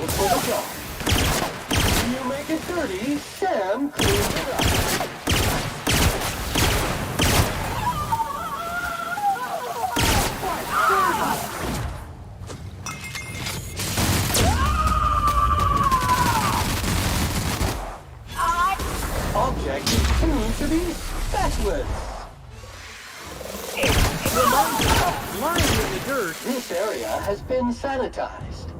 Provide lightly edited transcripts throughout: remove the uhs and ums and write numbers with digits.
skilled for the job. You make it dirty, Sam cleans it up. Object is tuned to be specialist. Lying in the dirt. This area has been sanitized.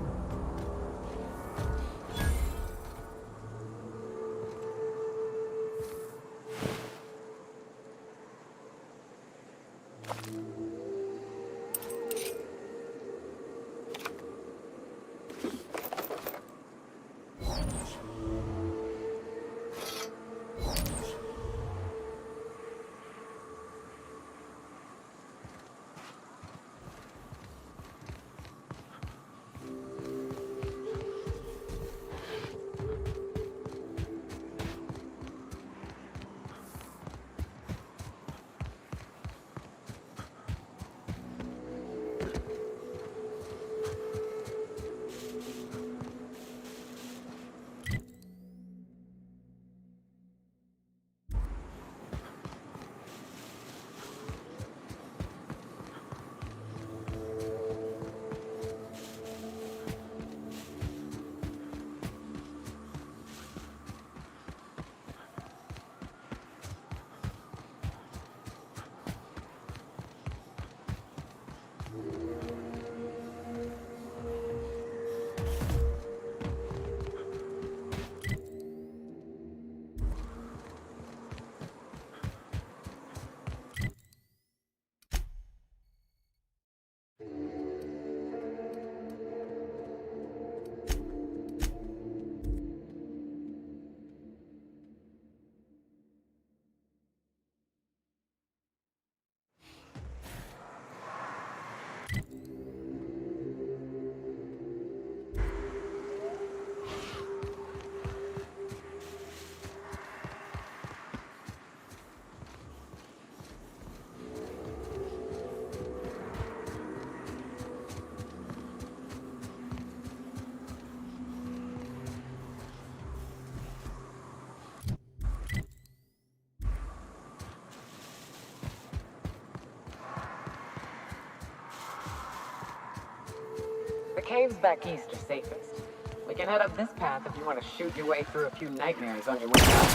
The caves back east are safest. We can head up this path if you want to shoot your way through a few nightmares on your way out.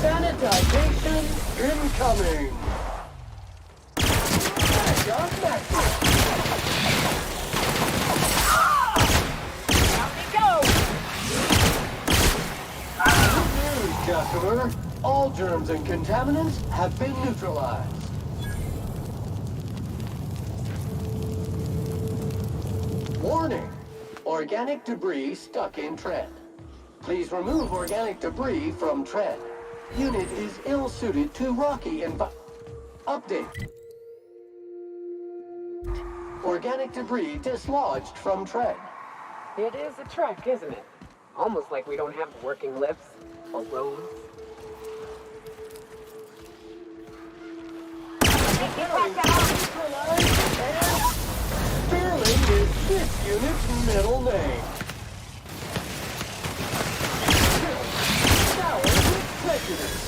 Sanitization incoming. Back up, back up. Customer, all germs and contaminants have been neutralized. Warning! Organic debris stuck in tread. Please remove organic debris from tread. Unit is ill-suited to rocky Update. Organic debris dislodged from tread. It is a trek, isn't it? Almost like we don't have working lifts. Or roads. Sterling is this unit's middle name. Sour with prejudice.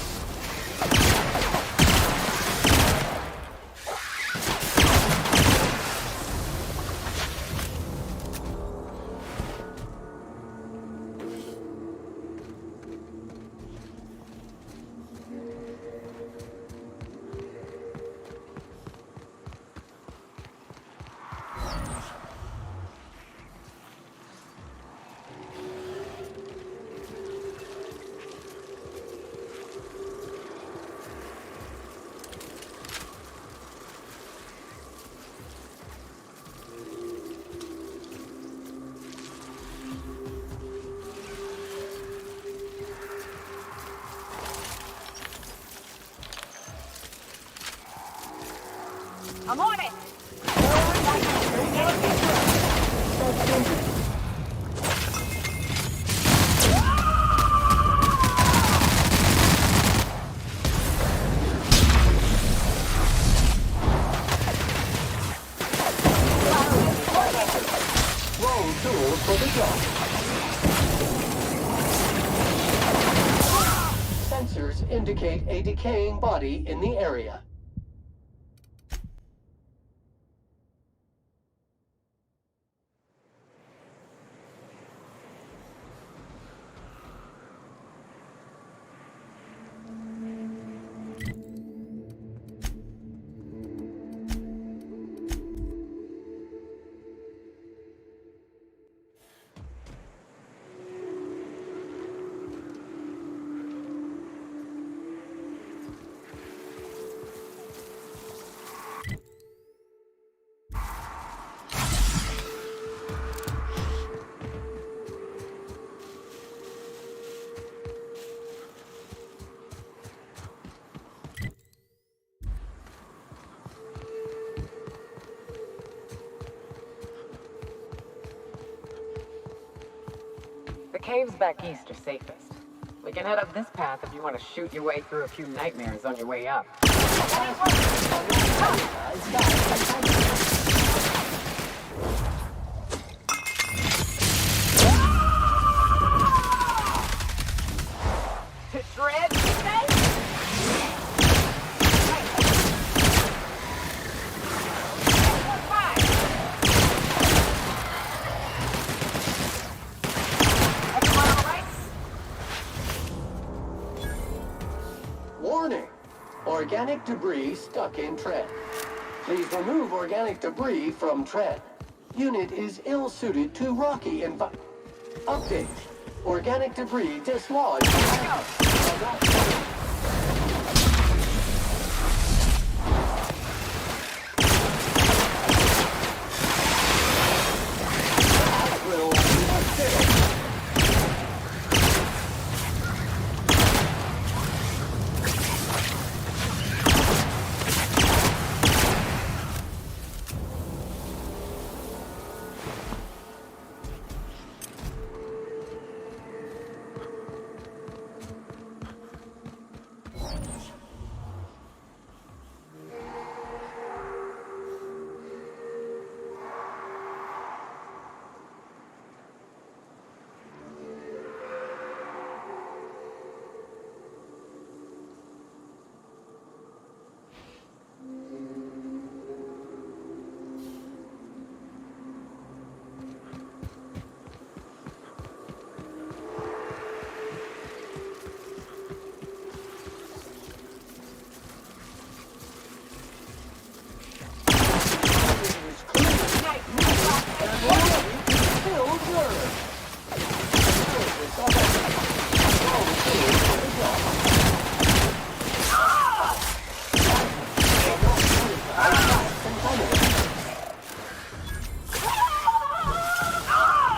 I'm on it! indicate a decaying body in the area. The caves back east are safest. We can head up this path if you want to shoot your way through a few nightmares on your way up. To dread, you say? Warning! Organic debris stuck in tread. Please remove organic debris from tread. Unit is ill-suited to rocky environment. Update. Organic debris dislodged.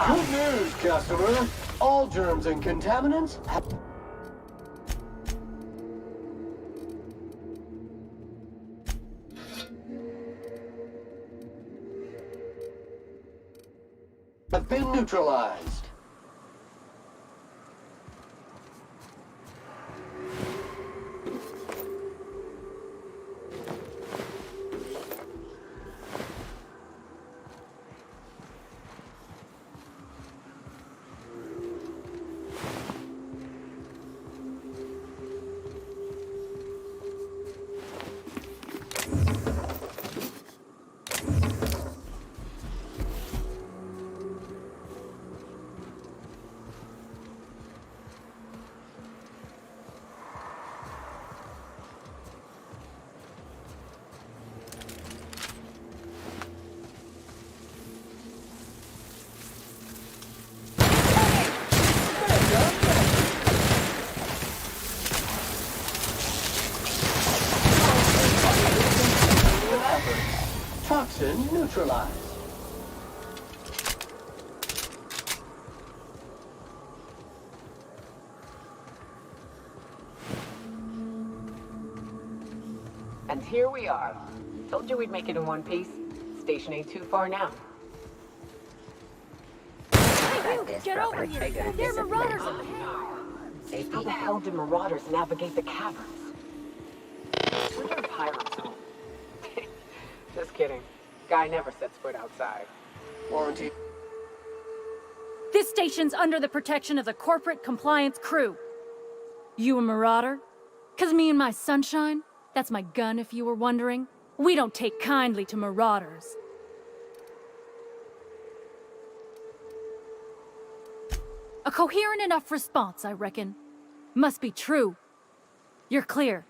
Good news, customer. All germs and contaminants have been neutralized. Toxin neutralized. And here we are. Told you we'd make it in one piece. Station ain't too far now. Hey, you! Get over here! There are marauders up ahead! How the hell did marauders navigate the caverns? We're in Pirate's home. Just kidding. Guy never sets foot outside. Warranty. This station's under the protection of the Corporate Compliance Crew. You a marauder? 'Cause me and my sunshine, that's my gun if you were wondering, we don't take kindly to marauders. A coherent enough response, I reckon. Must be true. You're clear,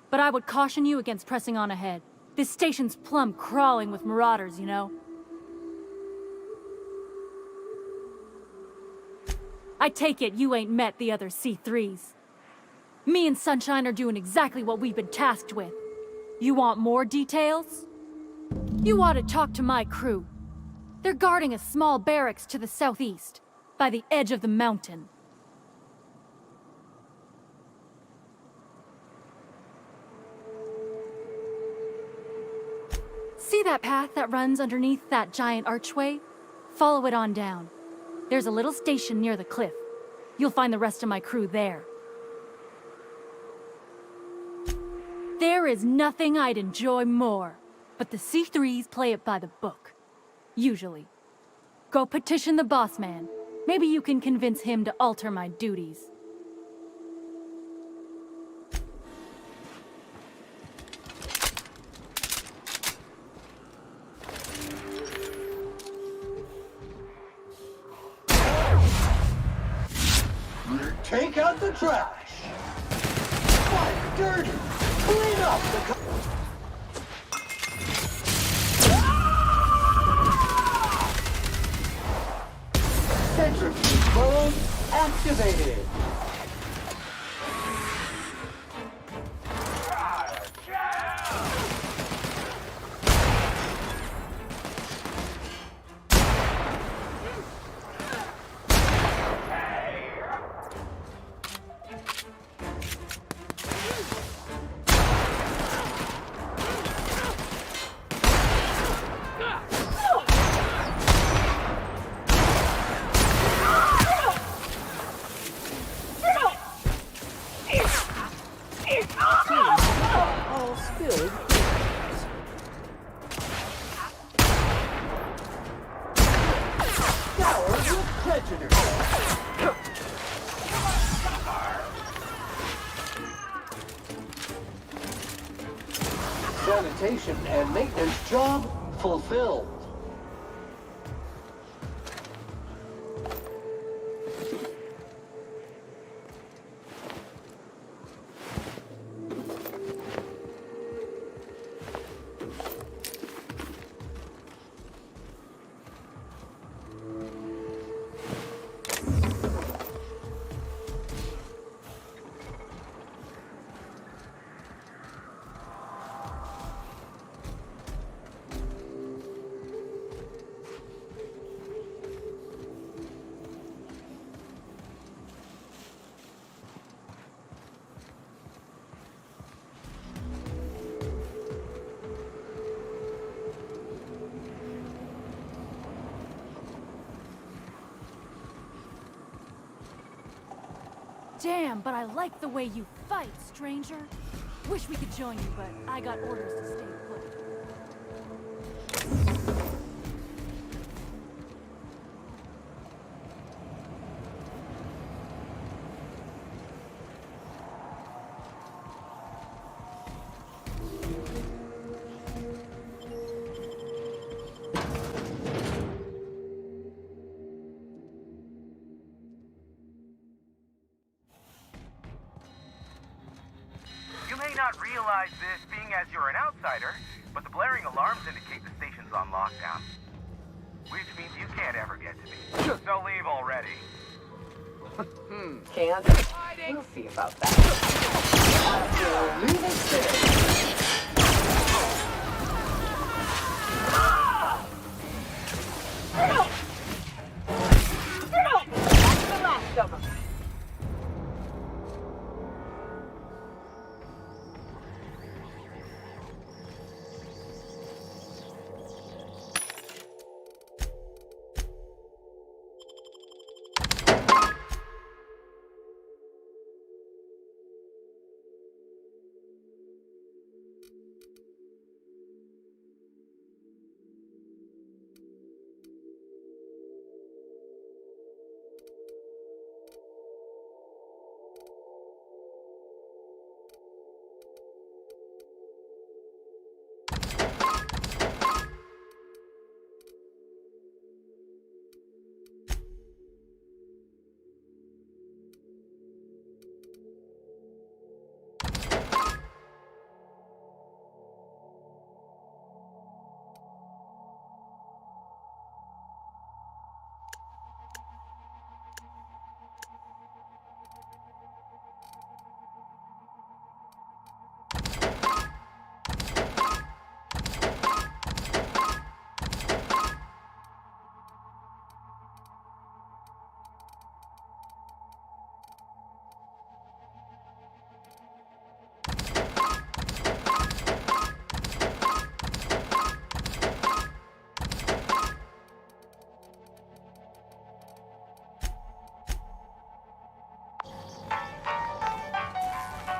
but I would caution you against pressing on ahead. This station's plumb crawling with marauders, you know? I take it you ain't met the other C3s. Me and Sunshine are doing exactly what we've been tasked with. You want more details? You ought to talk to my crew. They're guarding a small barracks to the southeast, by the edge of the mountain. See that path that runs underneath that giant archway? Follow it on down. There's a little station near the cliff. You'll find the rest of my crew there. There is nothing I'd enjoy more, but the C3s play it by the book. Usually. Go petition the boss man. Maybe you can convince him to alter my duties. Take out the trash. Fight dirty. Clean up the... Centrifuge mode activated. All spilled. Shower with prejudice. Sanitation and maintenance job fulfilled. Damn, but I like the way you fight, stranger. Wish we could join you, but I got orders to stay put. You may not realize this being as you're an outsider, but the blaring alarms indicate the station's on lockdown. Which means you can't ever get to me. So leave already. Can't? We'll see about that. Leave us there. That's the last of them.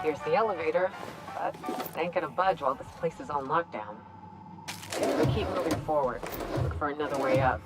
Here's the elevator, but it ain't gonna budge while this place is on lockdown. We keep moving forward. Look for another way up.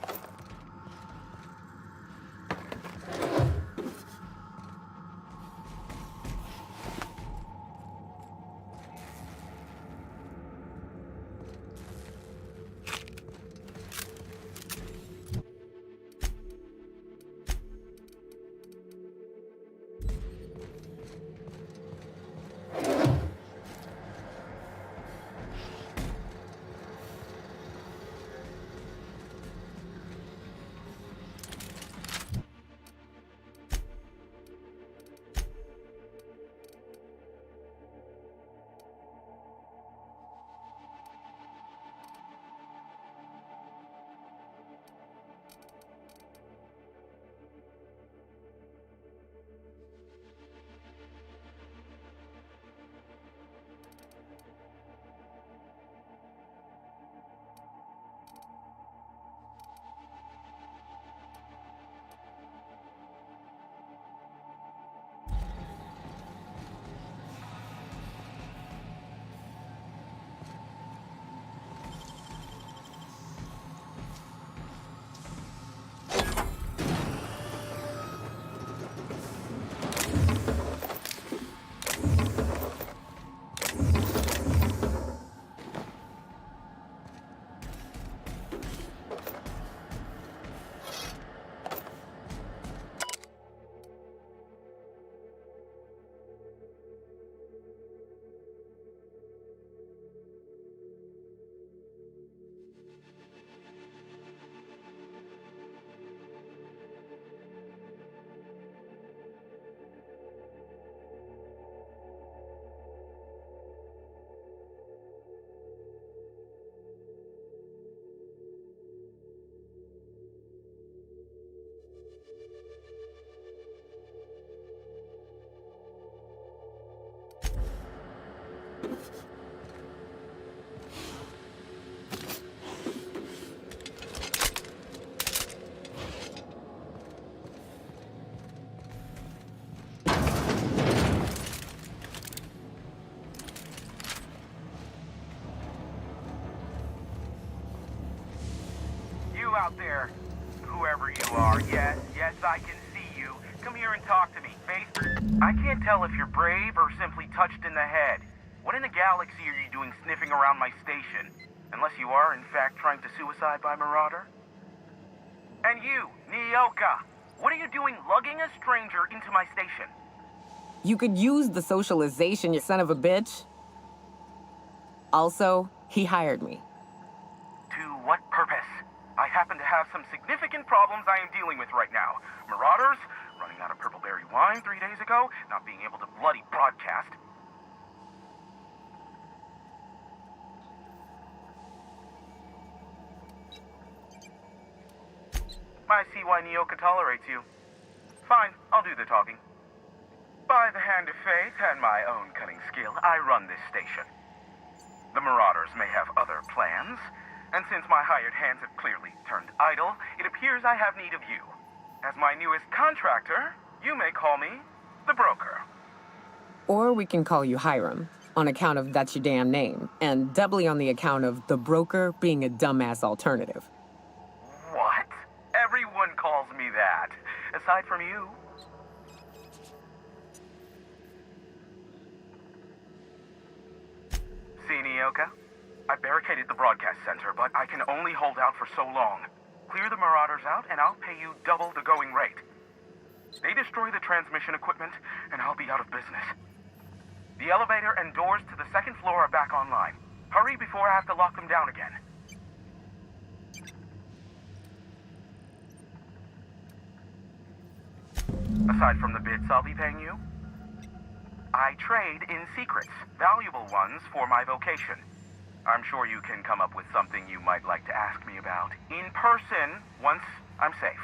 Out there, whoever you are, yes, I can see you. Come here and talk to me, face. I can't tell if you're brave or simply touched in the head. What in the galaxy are you doing sniffing around my station? Unless you are, in fact, trying to suicide by Marauder? And you, Nyoka, what are you doing lugging a stranger into my station? You could use the socialization, you son of a bitch. Also, he hired me. To what purpose? I happen to have some significant problems I am dealing with right now. Marauders, running out of purple berry wine 3 days ago, not being able to bloody broadcast. I see why Nyoka tolerates you. Fine, I'll do the talking. By the hand of fate and my own cunning skill, I run this station. The Marauders may have other plans, and since my hired hands have clearly turned idle, it appears I have need of you. As my newest contractor, you may call me the Broker. Or we can call you Hiram, on account of that's your damn name, and doubly on the account of the Broker being a dumbass alternative. What? Everyone calls me that, aside from you. See, Nyoka? I barricaded the broadcast center, but I can only hold out for so long. Clear the Marauders out, and I'll pay you double the going rate. They destroy the transmission equipment, and I'll be out of business. The elevator and doors to the second floor are back online. Hurry before I have to lock them down again. Aside from the bits I'll be paying you, I trade in secrets, valuable ones for my vocation. I'm sure you can come up with something you might like to ask me about in person once I'm safe.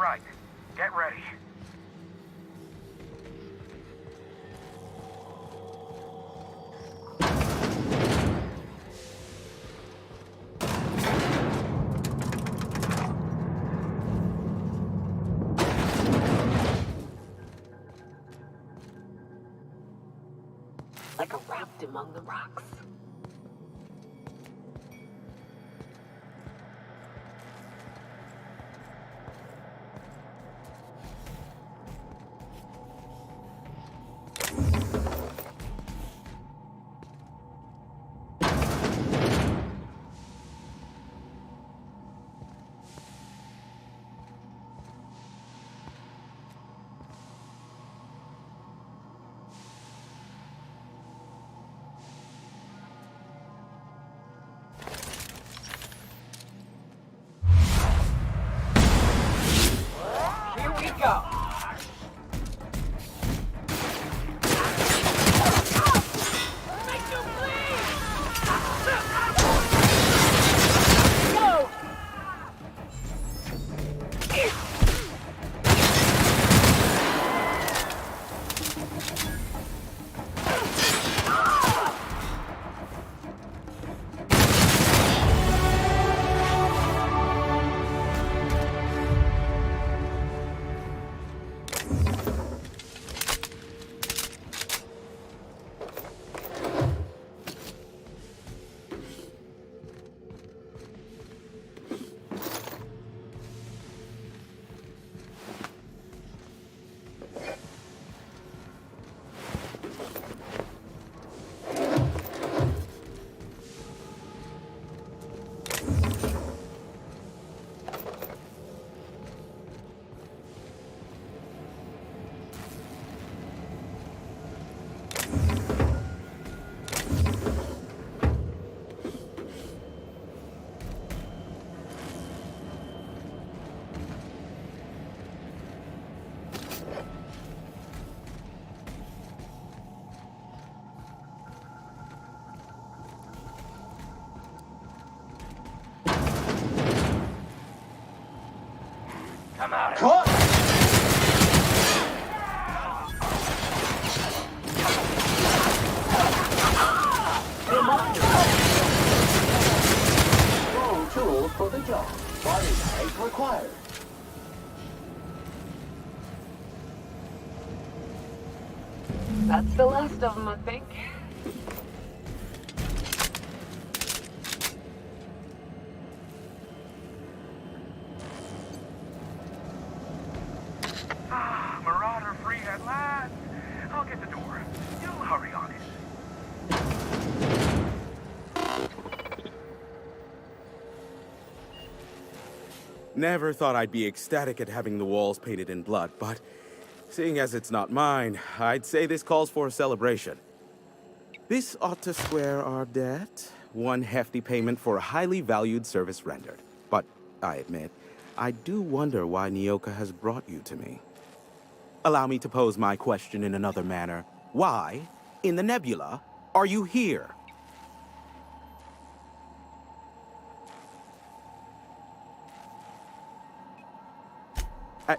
right. Get ready. Like a raft among the rocks. Here we go. Come out. Cut! Wrong tools for the job. Body bag required. That's the last of them, I think. Marauder free at last. I'll get the door. You hurry on it. Never thought I'd be ecstatic at having the walls painted in blood, but seeing as it's not mine, I'd say this calls for a celebration. This ought to square our debt. One hefty payment for a highly valued service rendered. But I admit, I do wonder why Nyoka has brought you to me. Allow me to pose my question in another manner. Why, in the nebula, are you here?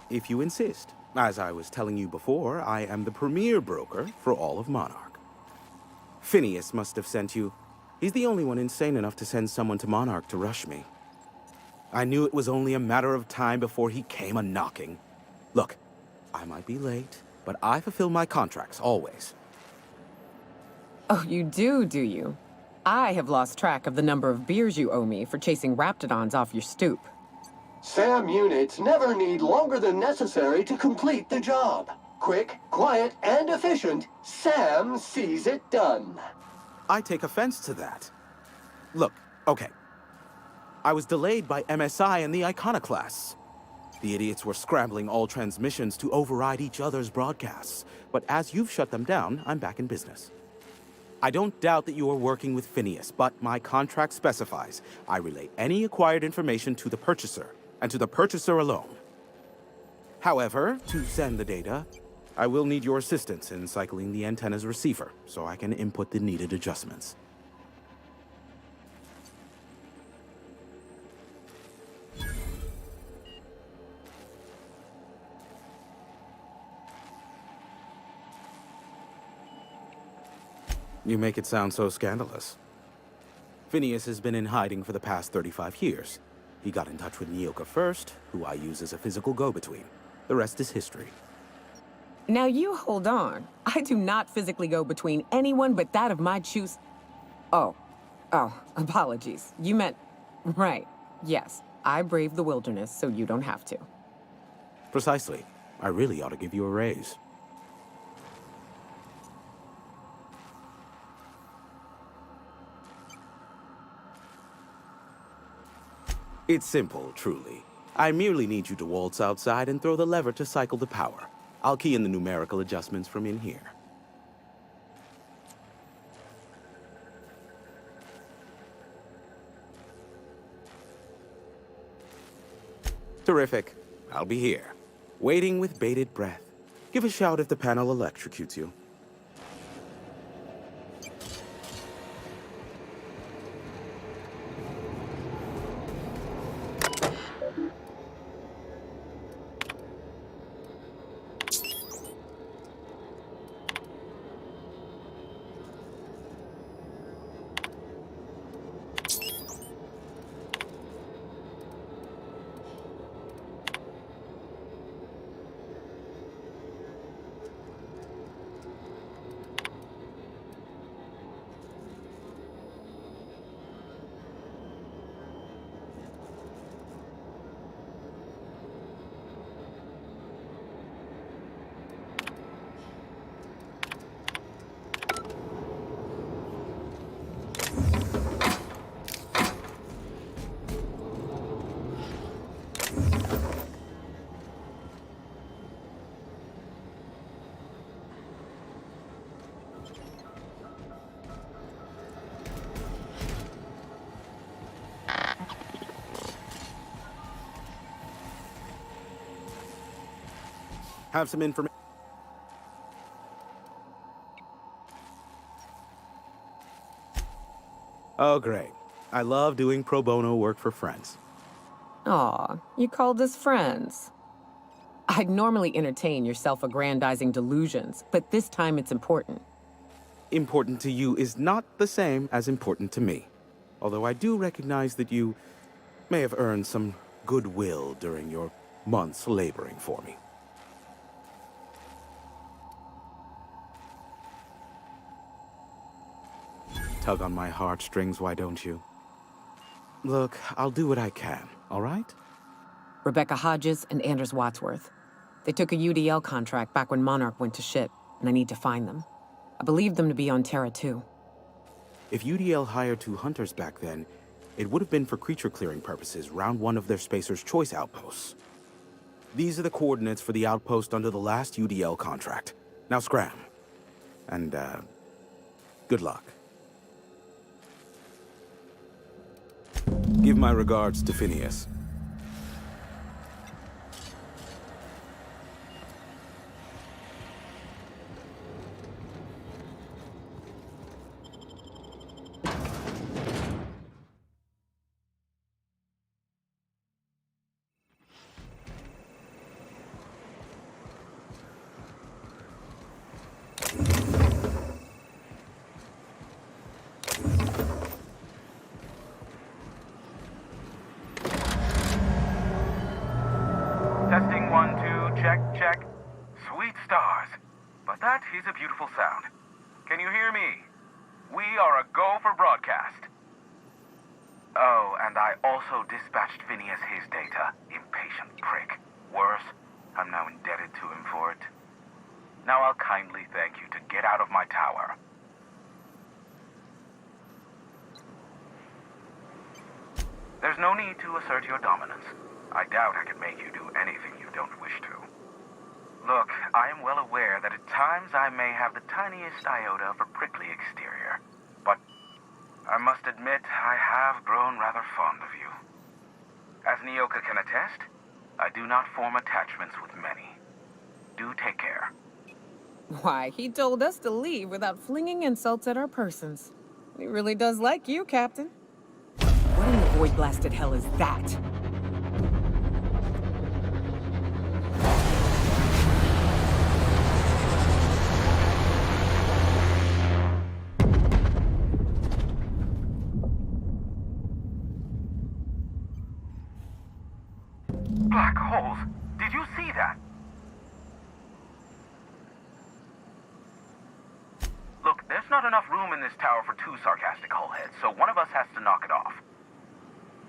If you insist. As I was telling you before, I am the premier broker for all of Monarch. Phineas must have sent you. He's the only one insane enough to send someone to Monarch to rush me. I knew it was only a matter of time before he came a-knocking. Look, I might be late, but I fulfill my contracts, always. Oh, you do you? I have lost track of the number of beers you owe me for chasing raptidons off your stoop. SAM units never need longer than necessary to complete the job. Quick, quiet, and efficient, SAM sees it done. I take offense to that. Look, okay. I was delayed by MSI and the Iconoclasts. The idiots were scrambling all transmissions to override each other's broadcasts. But as you've shut them down, I'm back in business. I don't doubt that you are working with Phineas, but my contract specifies I relay any acquired information to the purchaser, and to the purchaser alone. However, to send the data, I will need your assistance in cycling the antenna's receiver, so I can input the needed adjustments. You make it sound so scandalous. Phineas has been in hiding for the past 35 years. He got in touch with Nyoka first, who I use as a physical go-between. The rest is history. Now you hold on. I do not physically go between anyone but that of my choose. Oh, apologies. You meant, right. Yes, I braved the wilderness so you don't have to. Precisely. I really ought to give you a raise. It's simple, truly. I merely need you to waltz outside and throw the lever to cycle the power. I'll key in the numerical adjustments from in here. Terrific. I'll be here, waiting with bated breath. Give a shout if the panel electrocutes you. Have some information. Oh, great. I love doing pro bono work for friends. Aw, you called us friends. I'd normally entertain your self-aggrandizing delusions, but this time it's important. Important to you is not the same as important to me. Although I do recognize that you may have earned some goodwill during your months laboring for me. Tug on my heartstrings, why don't you? Look, I'll do what I can, all right? Rebecca Hodges and Anders Wadsworth. They took a UDL contract back when Monarch went to shit, and I need to find them. I believe them to be on Terra 2. If UDL hired 2 hunters back then, it would have been for creature clearing purposes, round 1 of their Spacer's Choice outposts. These are the coordinates for the outpost under the last UDL contract. Now scram. And, good luck. Give my regards to Phineas. Testing 1, 2, check, check. Sweet stars. But that is a beautiful sound. Can you hear me? We are a go for broadcast. Oh, and I also dispatched Phineas his data. Impatient prick. Worse, I'm now indebted to him for it. Now I'll kindly thank you to get out of my tower. There's no need to assert your dominance. I doubt I can make you do anything you don't wish to. Look, I am well aware that at times I may have the tiniest iota of a prickly exterior, but I must admit I have grown rather fond of you. As Nyoka can attest, I do not form attachments with many. Do take care. Why, he told us to leave without flinging insults at our persons. He really does like you, Captain. What in the void-blasted hell is that? just not enough room in this tower for two sarcastic hullheads, so one of us has to knock it off.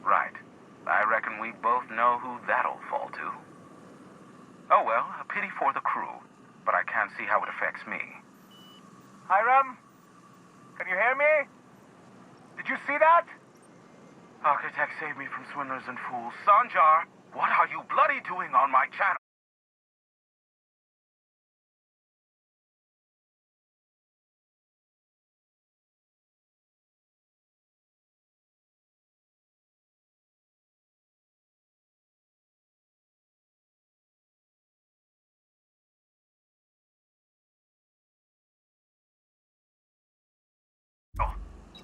Right. I reckon we both know who that'll fall to. Oh well, a pity for the crew, but I can't see how it affects me. Hiram? Can you hear me? Did you see that? Architect, save me from swindlers and fools. Sanjar, what are you bloody doing on my channel?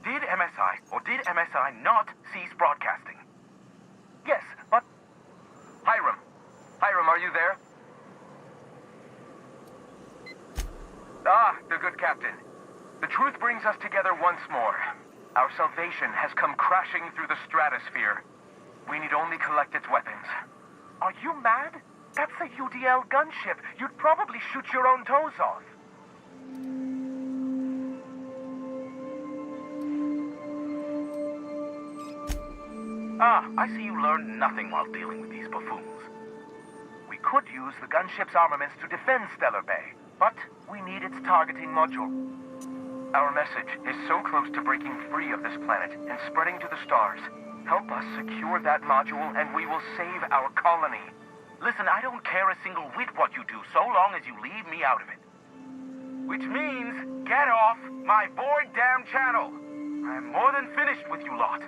Did MSI or did MSI not cease broadcasting? Yes, but... Hiram. Hiram, are you there? Ah, the good captain. The truth brings us together once more. Our salvation has come crashing through the stratosphere. We need only collect its weapons. Are you mad? That's a UDL gunship. You'd probably shoot your own toes off. Ah, I see you learned nothing while dealing with these buffoons. We could use the gunship's armaments to defend Stellar Bay, but we need its targeting module. Our message is so close to breaking free of this planet and spreading to the stars. Help us secure that module and we will save our colony. Listen, I don't care a single whit what you do, so long as you leave me out of it. Which means, get off my bored damn channel. I'm more than finished with you lot.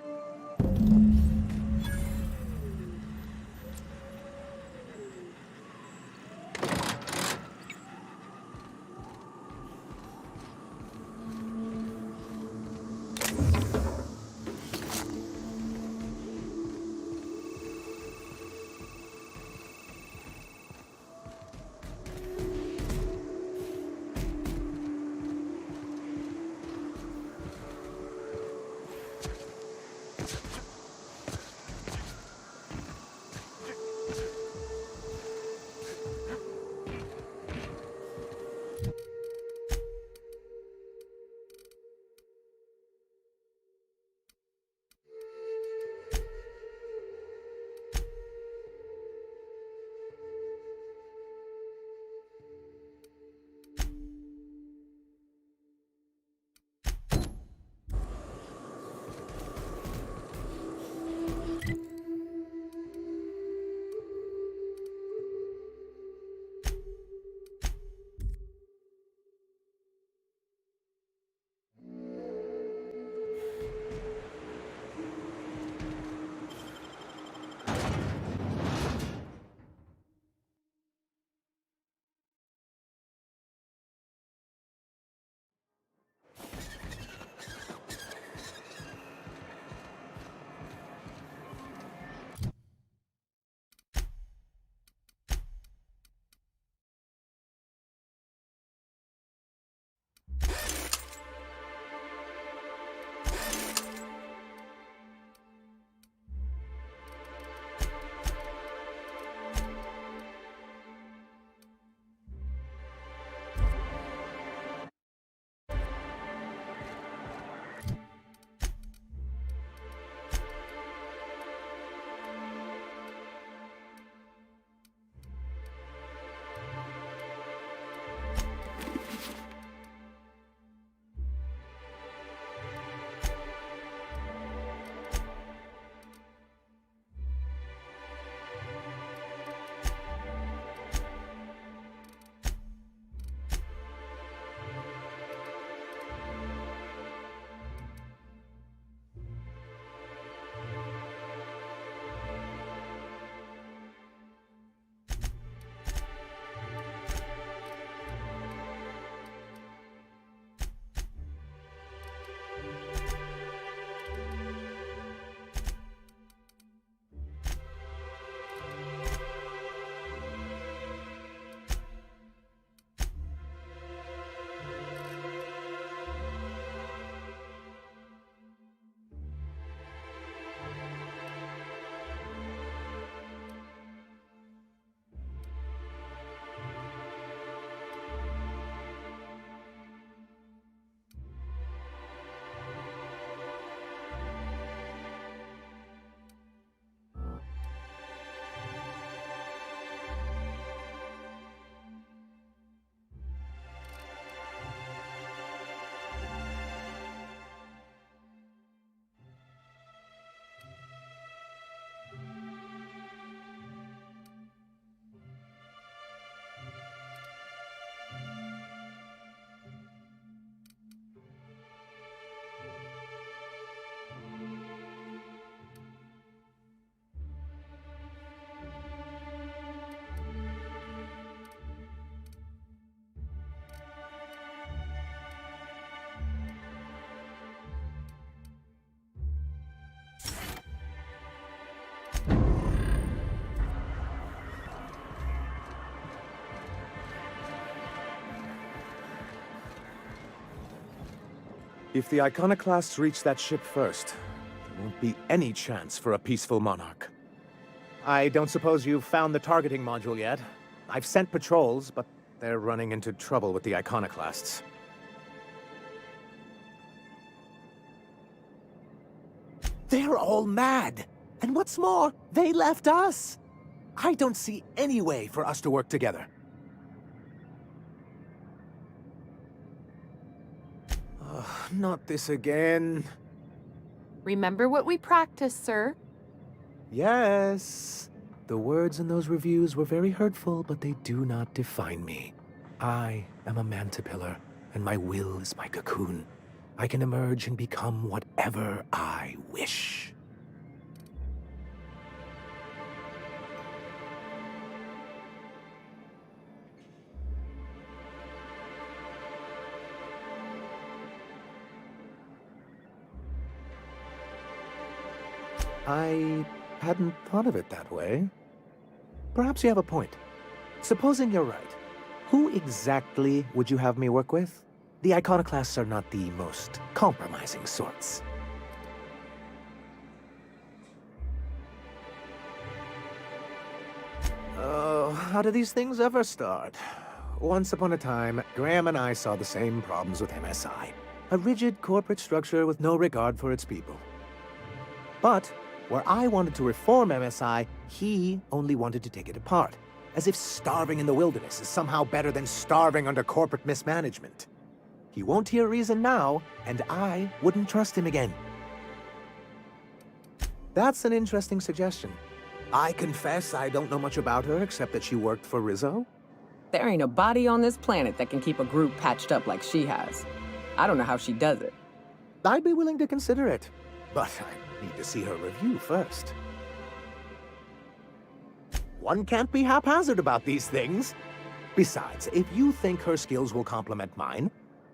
If the Iconoclasts reach that ship first, there won't be any chance for a peaceful monarch. I don't suppose you've found the targeting module yet? I've sent patrols, but they're running into trouble with the Iconoclasts. They're all mad! And what's more, they left us! I don't see any way for us to work together. Not this again. Remember what we practiced, sir? Yes. The words in those reviews were very hurtful, but they do not define me. I am a mantipillar, and my will is my cocoon. I can emerge and become whatever I wish. I hadn't thought of it that way. Perhaps you have a point. Supposing you're right, who exactly would you have me work with? The Iconoclasts are not the most compromising sorts. Oh, how do these things ever start? Once upon a time, Graham and I saw the same problems with MSI. A rigid corporate structure with no regard for its people. But where I wanted to reform MSI, he only wanted to take it apart, as if starving in the wilderness is somehow better than starving under corporate mismanagement. He won't hear reason now, and I wouldn't trust him again. That's an interesting suggestion. I confess I don't know much about her except that she worked for Rizzo. There ain't a body on this planet that can keep a group patched up like she has. I don't know how she does it. I'd be willing to consider it, but I need to see her review first. One can't be haphazard about these things. Besides, if you think her skills will complement mine,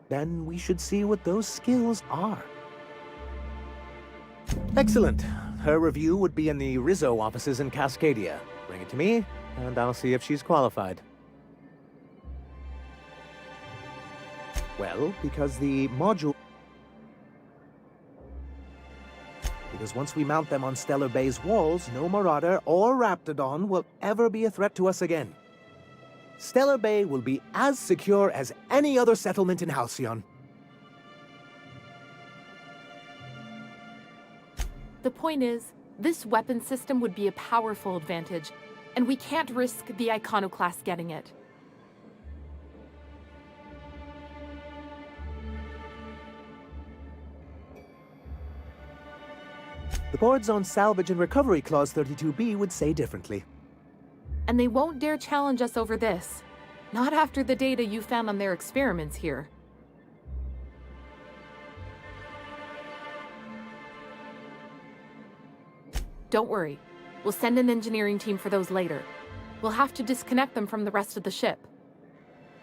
then we should see what those skills are. Excellent. Her review would be in the Rizzo offices in Cascadia. Bring it to me, and I'll see if she's qualified. Well, because the module... Because once we mount them on Stellar Bay's walls, no Marauder or Raptidon will ever be a threat to us again. Stellar Bay will be as secure as any other settlement in Halcyon. The point is, this weapon system would be a powerful advantage, and we can't risk the Iconoclast getting it. The boards on Salvage and Recovery Clause 32B would say differently. And they won't dare challenge us over this. Not after the data you found on their experiments here. Don't worry. We'll send an engineering team for those later. We'll have to disconnect them from the rest of the ship.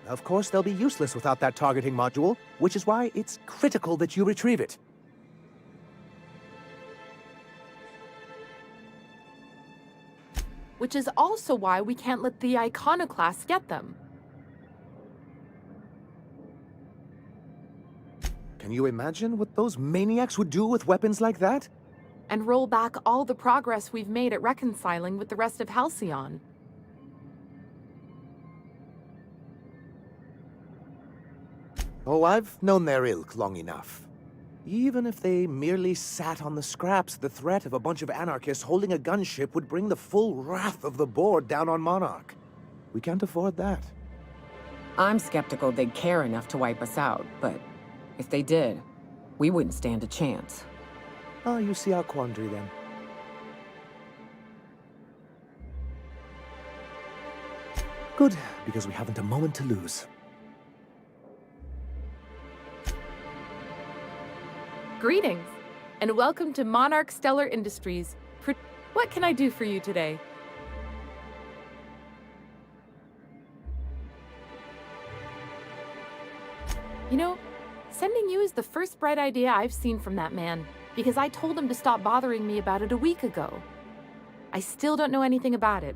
Of course, they'll be useless without that targeting module, which is why it's critical that you retrieve it. Which is also why we can't let the Iconoclasts get them. Can you imagine what those maniacs would do with weapons like that? And roll back all the progress we've made at reconciling with the rest of Halcyon. Oh, I've known their ilk long enough. Even if they merely sat on the scraps, the threat of a bunch of anarchists holding a gunship would bring the full wrath of the board down on Monarch. We can't afford that. I'm skeptical they'd care enough to wipe us out, but if they did, we wouldn't stand a chance. Oh, you see our quandary then. Good, because we haven't a moment to lose. Greetings, and welcome to Monarch Stellar Industries. What can I do for you today? You know, sending you is the first bright idea I've seen from that man, because I told him to stop bothering me about it a week ago. I still don't know anything about it,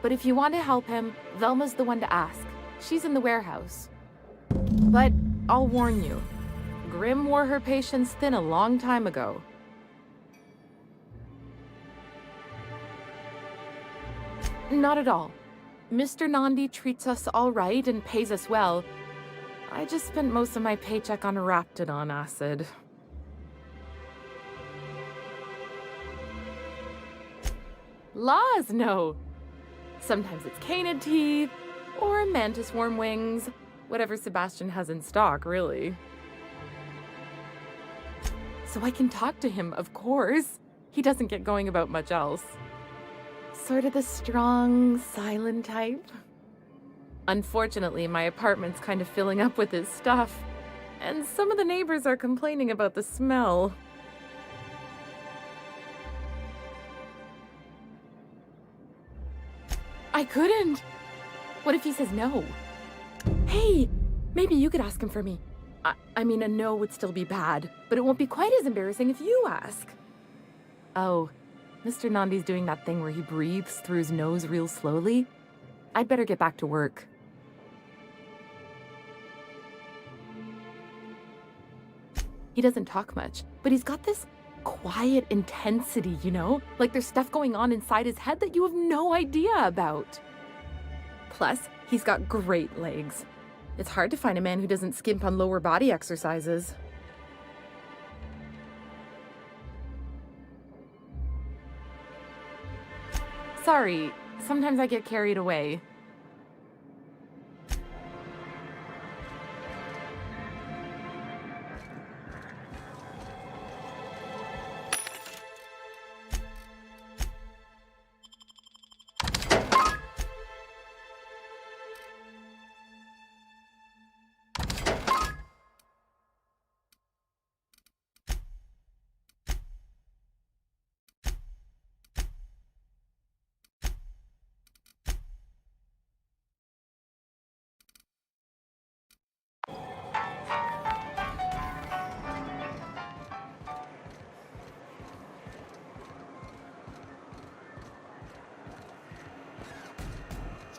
but if you want to help him, Velma's the one to ask. She's in the warehouse. But I'll warn you, Grim wore her patience thin a long time ago. Not at all. Mr. Nandi treats us all right and pays us well. I just spent most of my paycheck on Raptidon acid. Laws, no. Sometimes it's canid teeth, or mantis worm wings. Whatever Sebastian has in stock, really. So I can talk to him, of course. He doesn't get going about much else. Sort of the strong, silent type. Unfortunately, my apartment's kind of filling up with his stuff, and some of the neighbors are complaining about the smell. I couldn't. What if he says no? Hey, maybe you could ask him for me. I mean, a no would still be bad, but it won't be quite as embarrassing if you ask. Oh, Mr. Nandi's doing that thing where he breathes through his nose real slowly. I'd better get back to work. He doesn't talk much, but he's got this quiet intensity, you know? Like there's stuff going on inside his head that you have no idea about. Plus, he's got great legs. It's hard to find a man who doesn't skimp on lower body exercises. Sorry, sometimes I get carried away.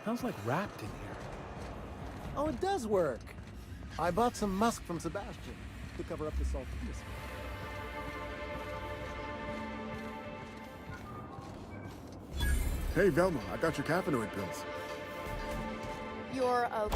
Smells like wrapped in here. Oh, it does work. I bought some musk from Sebastian to cover up the saltiness. Hey, Velma, I got your caffeinoid pills. You're okay.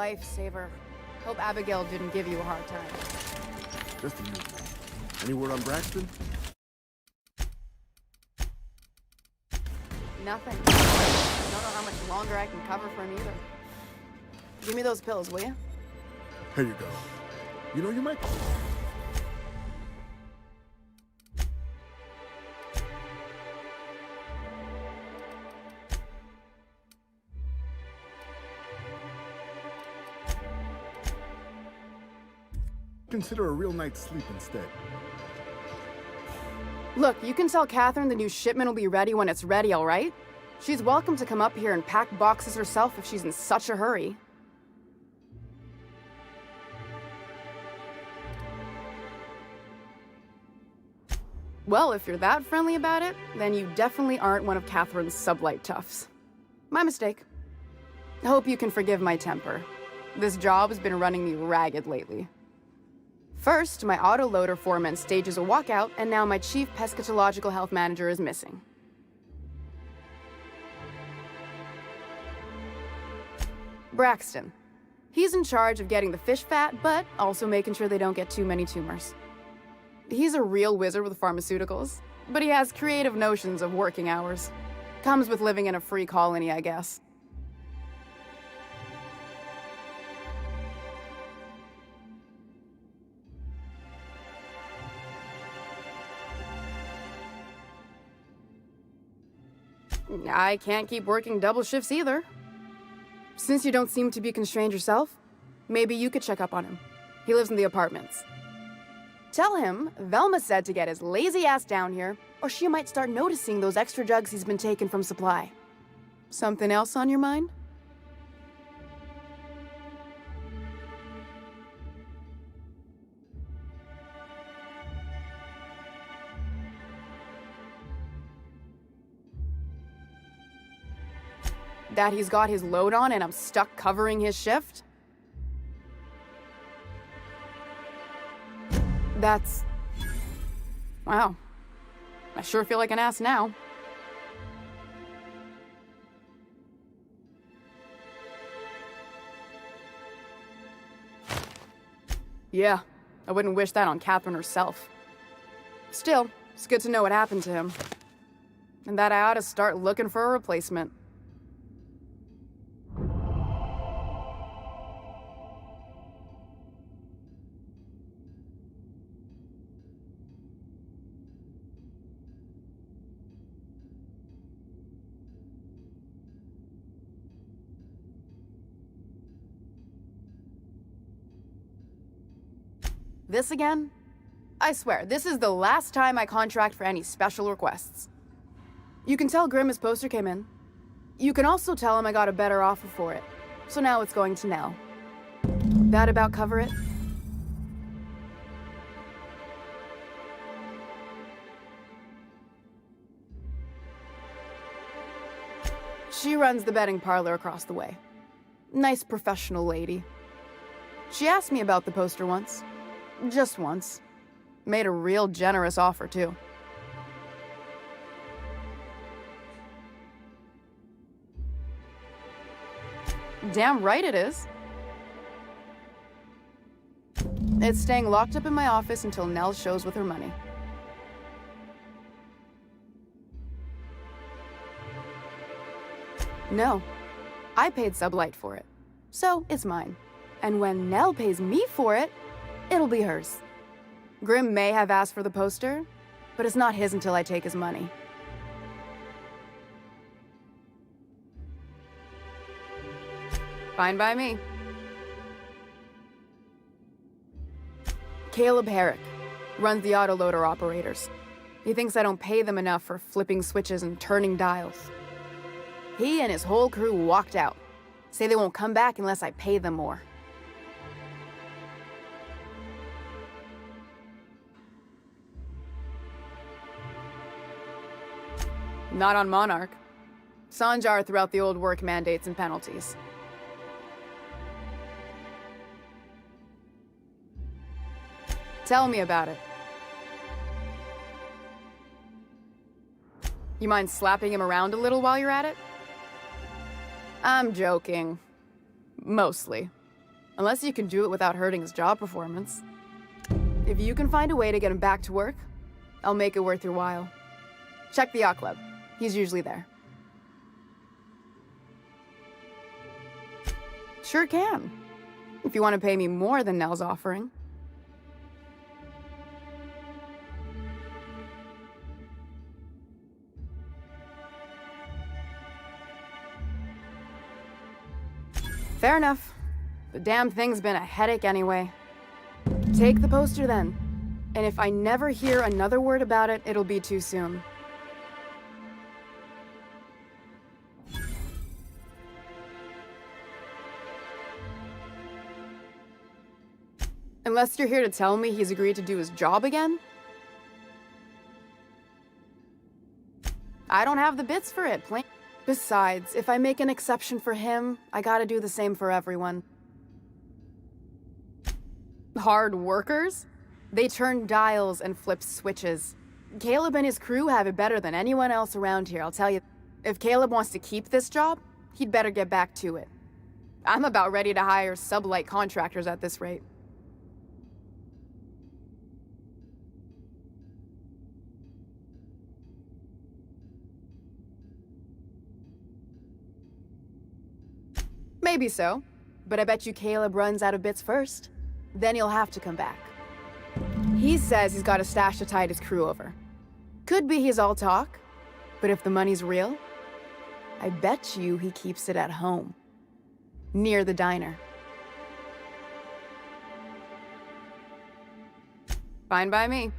lifesaver. Hope Abigail didn't give you a hard time. Just the usual. Any word on Braxton? Nothing. Don't know how much longer I can cover for him either. Give me those pills, will you? Here you go. You know, you might... Consider a real night's sleep instead. Look, you can tell Catherine the new shipment will be ready when it's ready, all right? She's welcome to come up here and pack boxes herself if she's in such a hurry. Well, if you're that friendly about it, then you definitely aren't one of Catherine's sublight toughs. My mistake. I hope you can forgive my temper. This job has been running me ragged lately. First, my autoloader foreman stages a walkout, and now my chief pescatological health manager is missing. Braxton. He's in charge of getting the fish fat, but also making sure they don't get too many tumors. He's a real wizard with pharmaceuticals, but he has creative notions of working hours. Comes with living in a free colony, I guess. I can't keep working double shifts either. Since you don't seem to be constrained yourself, maybe you could check up on him. He lives in the apartments. Tell him Velma said to get his lazy ass down here, or she might start noticing those extra jugs he's been taking from supply. Something else on your mind? That he's got his load on and I'm stuck covering his shift? That's... wow. I sure feel like an ass now. Yeah, I wouldn't wish that on Catherine herself. Still, it's good to know what happened to him. And that I ought to start looking for a replacement. This again? I swear, this is the last time I contract for any special requests. You can tell Grimm his poster came in. You can also tell him I got a better offer for it. So now it's going to Nell. That about cover it? She runs the betting parlor across the way. Nice professional lady. She asked me about the poster once. Just once. Made a real generous offer, too. Damn right it is. It's staying locked up in my office until Nell shows with her money. No. I paid Sublight for it. So, it's mine. And when Nell pays me for it, it'll be hers. Grimm may have asked for the poster, but it's not his until I take his money. Fine by me. Caleb Herrick runs the autoloader operators. He thinks I don't pay them enough for flipping switches and turning dials. He and his whole crew walked out. Say they won't come back unless I pay them more. Not on Monarch. Sanjar threw out the old work mandates and penalties. Tell me about it. You mind slapping him around a little while you're at it? I'm joking. Mostly. Unless you can do it without hurting his job performance. If you can find a way to get him back to work, I'll make it worth your while. Check the yacht club. He's usually there. Sure can. If you want to pay me more than Nell's offering. Fair enough. The damn thing's been a headache anyway. Take the poster then. And if I never hear another word about it, it'll be too soon. Unless you're here to tell me he's agreed to do his job again? I don't have the bits for it, plain. Besides, if I make an exception for him, I gotta do the same for everyone. Hard workers? They turn dials and flip switches. Caleb and his crew have it better than anyone else around here, I'll tell you. If Caleb wants to keep this job, he'd better get back to it. I'm about ready to hire sublight contractors at this rate. Maybe so, but I bet you Caleb runs out of bits first. Then he'll have to come back. He says he's got a stash to tide his crew over. Could be he's all talk, but if the money's real, I bet you he keeps it at home, near the diner. Fine by me.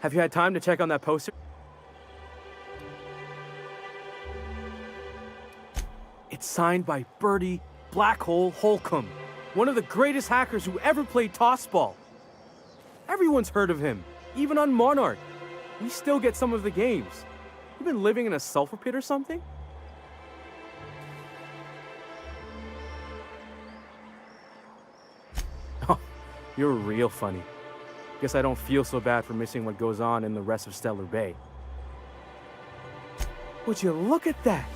Have you had time to check on that poster? It's signed by Birdie Blackhole Holcomb, one of the greatest hackers who ever played tossball. Everyone's heard of him, even on Monarch. We still get some of the games. You been living in a sulfur pit or something? Oh, you're real funny. Guess I don't feel so bad for missing what goes on in the rest of Stellar Bay. Would you look at that?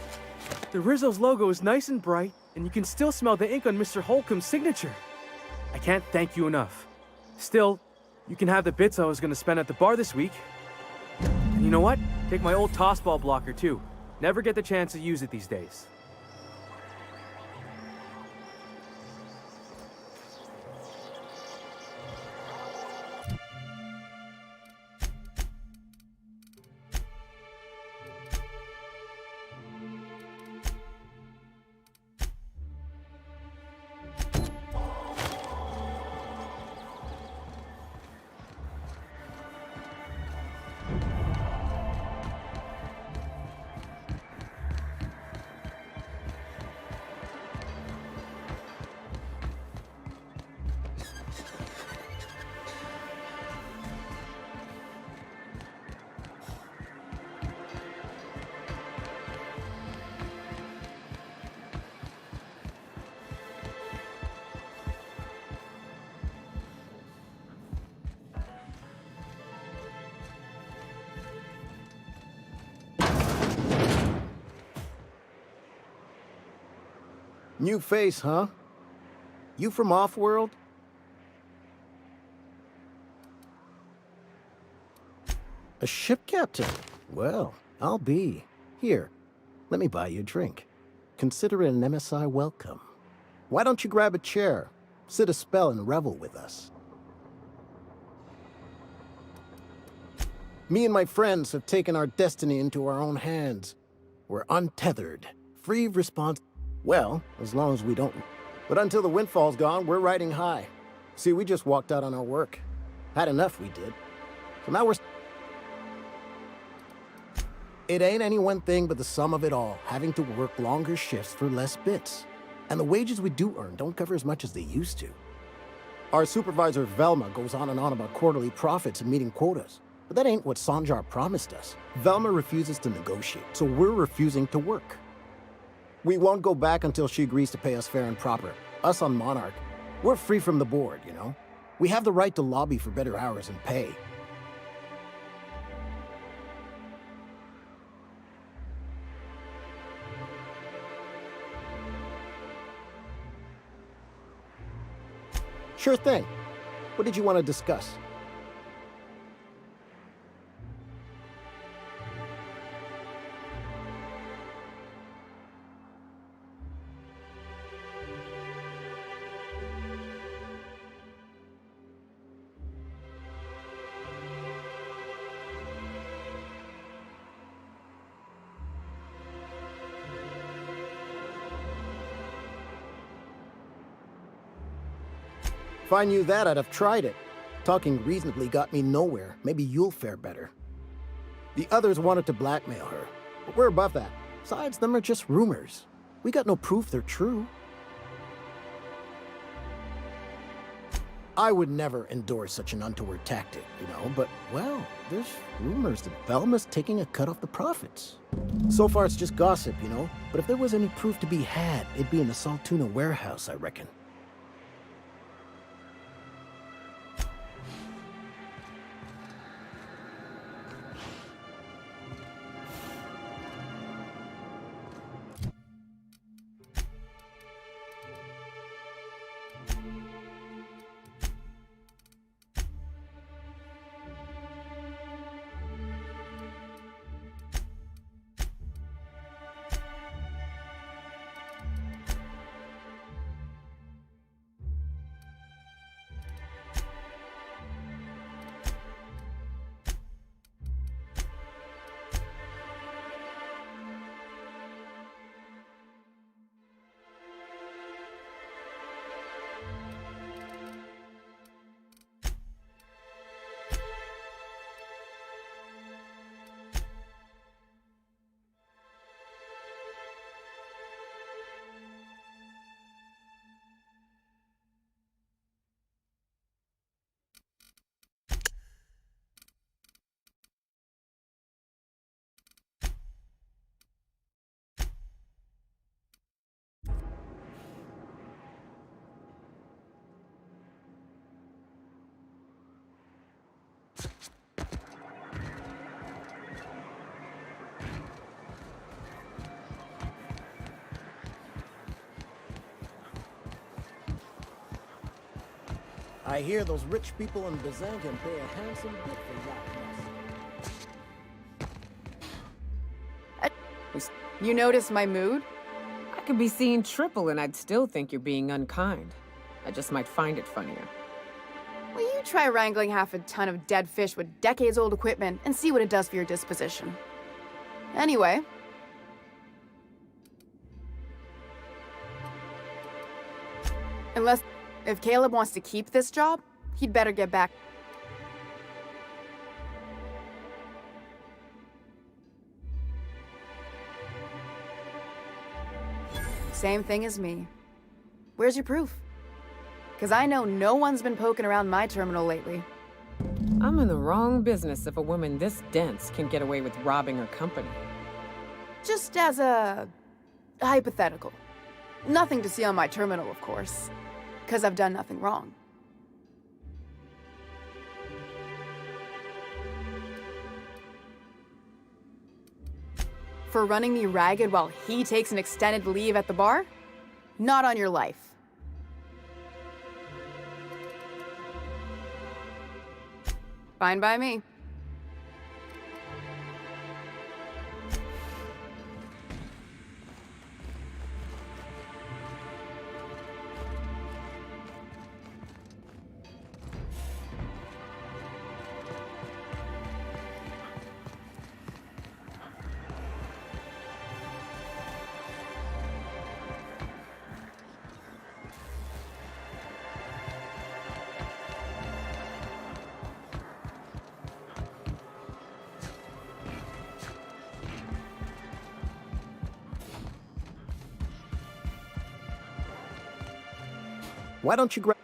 The Rizzo's logo is nice and bright, and you can still smell the ink on Mr. Holcomb's signature. I can't thank you enough. Still, you can have the bits I was going to spend at the bar this week. And you know what? Take my old tossball blocker too. Never get the chance to use it these days. New face, huh? You from Off-World? A ship captain? Well, I'll be. Here, let me buy you a drink. Consider it an MSI welcome. Why don't you grab a chair, sit a spell and revel with us? Me and my friends have taken our destiny into our own hands. We're untethered, free of response. Well, as long as we don't. But until the windfall's gone, we're riding high. See, we just walked out on our work. Had enough, we did. So now we're... It ain't any one thing but the sum of it all, having to work longer shifts for less bits. And the wages we do earn don't cover as much as they used to. Our supervisor, Velma, goes on and on about quarterly profits and meeting quotas. But that ain't what Sanjar promised us. Velma refuses to negotiate, so we're refusing to work. We won't go back until she agrees to pay us fair and proper. Us on Monarch, we're free from the board, you know? We have the right to lobby for better hours and pay. Sure thing. What did you want to discuss? If I knew that, I'd have tried it. Talking reasonably got me nowhere. Maybe you'll fare better. The others wanted to blackmail her, but we're above that. Besides, them are just rumors. We got no proof they're true. I would never endorse such an untoward tactic, you know, but, well, there's rumors that Velma's taking a cut off the profits. So far, it's just gossip, you know, but if there was any proof to be had, it'd be in the Saltuna warehouse, I reckon. I hear those rich people in Byzantium pay a handsome bit for that. You notice my mood? I could be seeing triple and I'd still think you're being unkind. I just might find it funnier. Will you try wrangling half a ton of dead fish with decades-old equipment and see what it does for your disposition? Anyway. If Caleb wants to keep this job, he'd better get back. Same thing as me. Where's your proof? Because I know no one's been poking around my terminal lately. I'm in the wrong business if a woman this dense can get away with robbing her company. Just as a hypothetical. Nothing to see on my terminal, of course. Because I've done nothing wrong. For running me ragged while he takes an extended leave at the bar? Not on your life. Fine by me. Why don't you grab...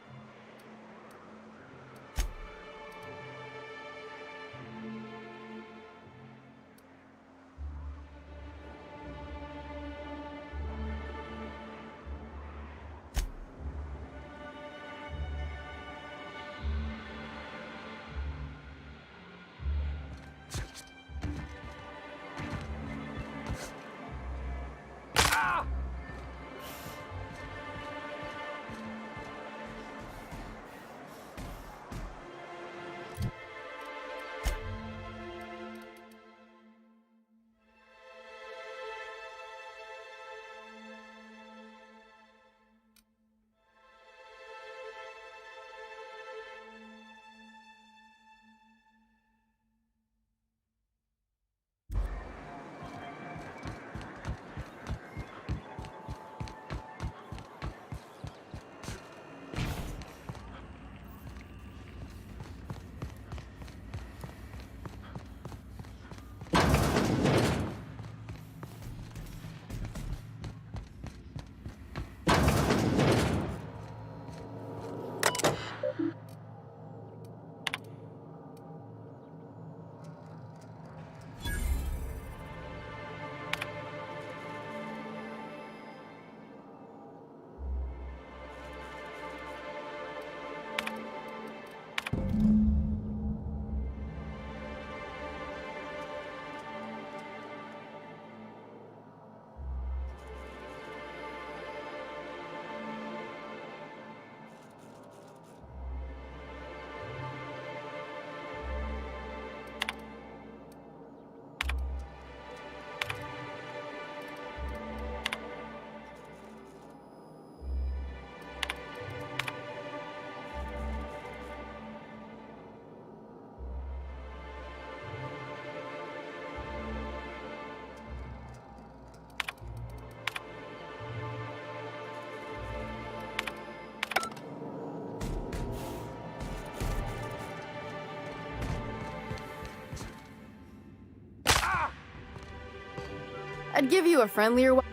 I'd give you a friendlier one.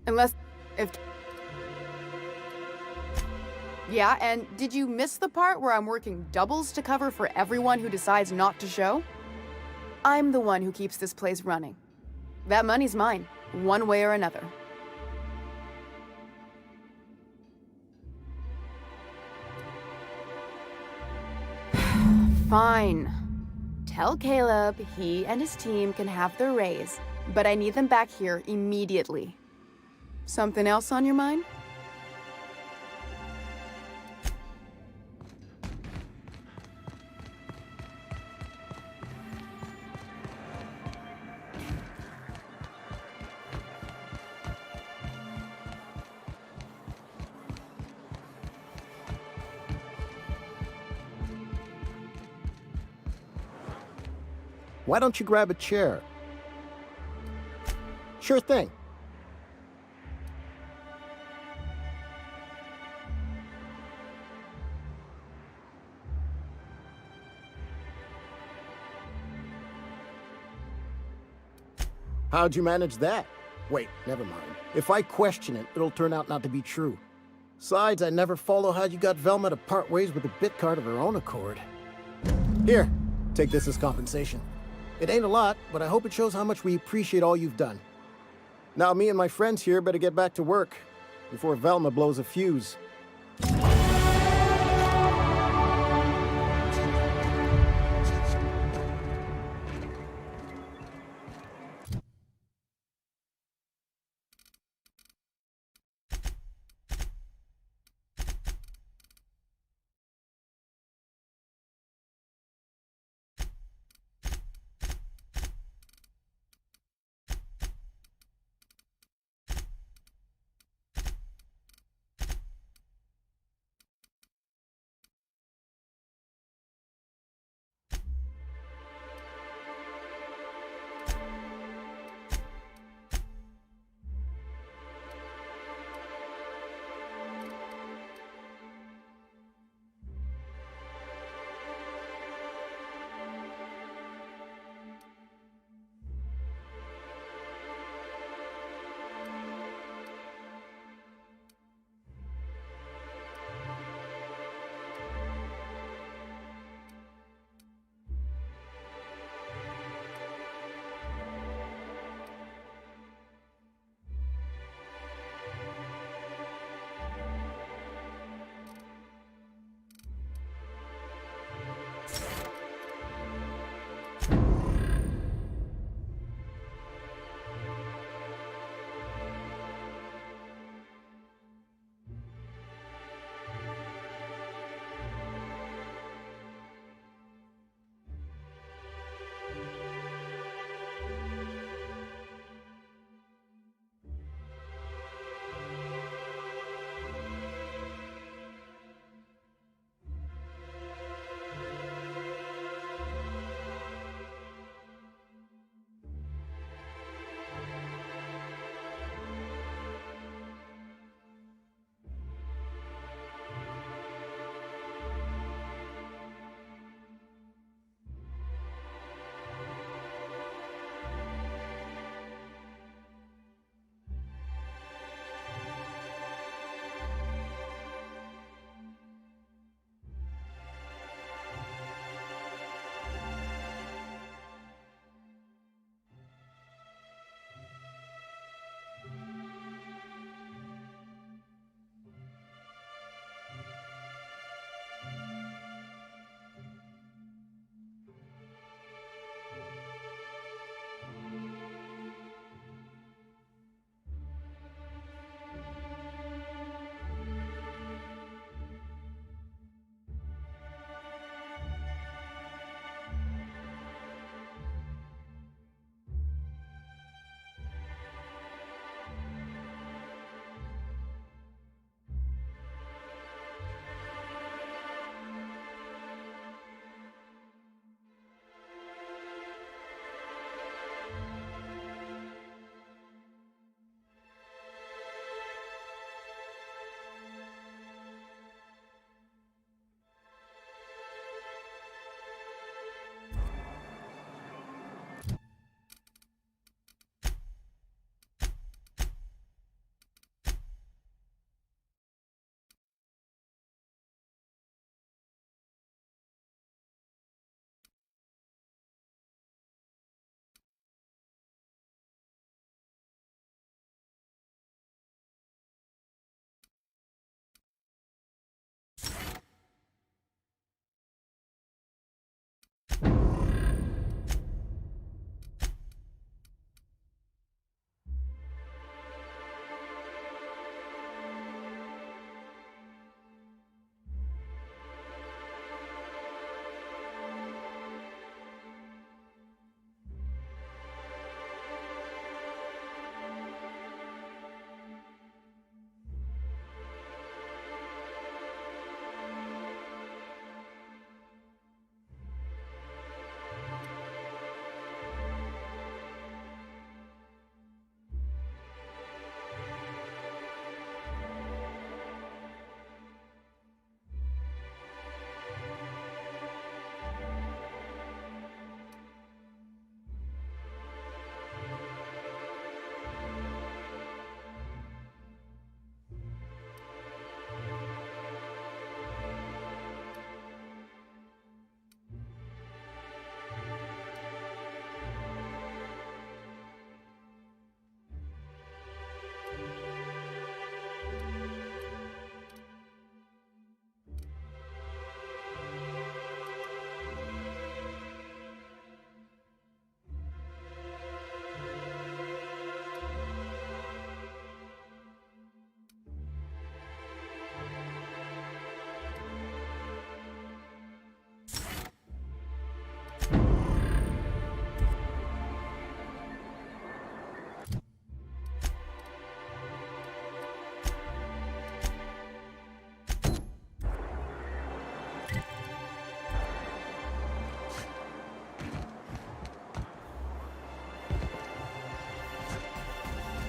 Unless... if... Yeah, and did you miss the part where I'm working doubles to cover for everyone who decides not to show? I'm the one who keeps this place running. That money's mine, one way or another. Fine. Tell Caleb he and his team can have their raise, but I need them back here immediately. Something else on your mind? Why don't you grab a chair? Sure thing. How'd you manage that? Wait, never mind. If I question it, it'll turn out not to be true. Besides, I never follow how you got Velma to part ways with the bit card of her own accord. Here, take this as compensation. It ain't a lot, but I hope it shows how much we appreciate all you've done. Now me and my friends here better get back to work before Velma blows a fuse.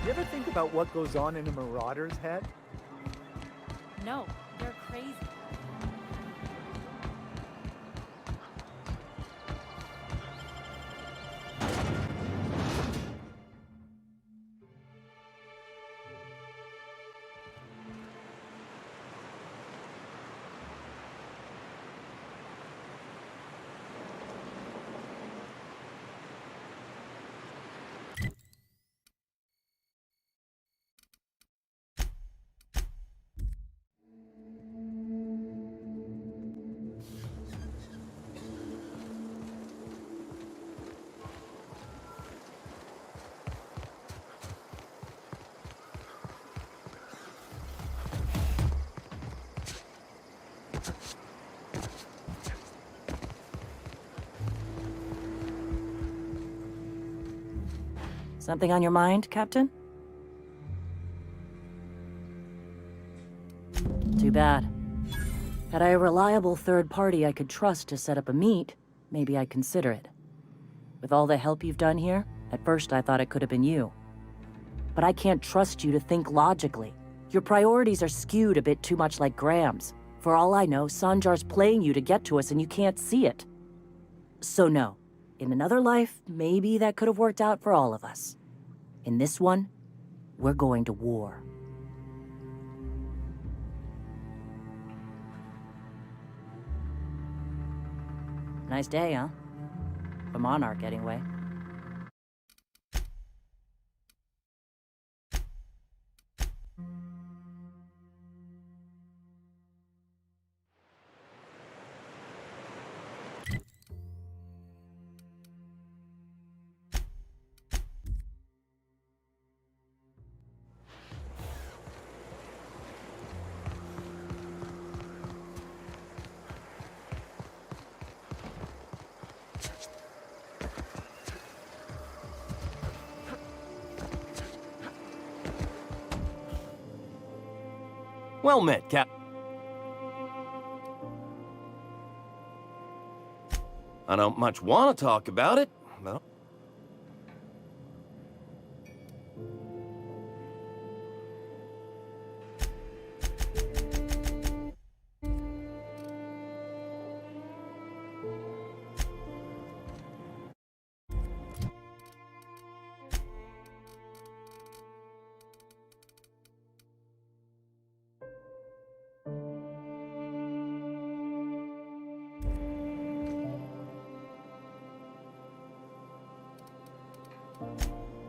You ever think about what goes on in a marauder's head? No, they're crazy. Something on your mind, Captain? Too bad. Had I a reliable third party I could trust to set up a meet, maybe I'd consider it. With all the help you've done here, at first I thought it could have been you. But I can't trust you to think logically. Your priorities are skewed a bit too much like Graham's. For all I know, Sanjar's playing you to get to us and you can't see it. So no. In another life, maybe that could have worked out for all of us. In this one, we're going to war. Nice day, huh? For Monarch, anyway. Well met, Cap. I don't much want to talk about it, but...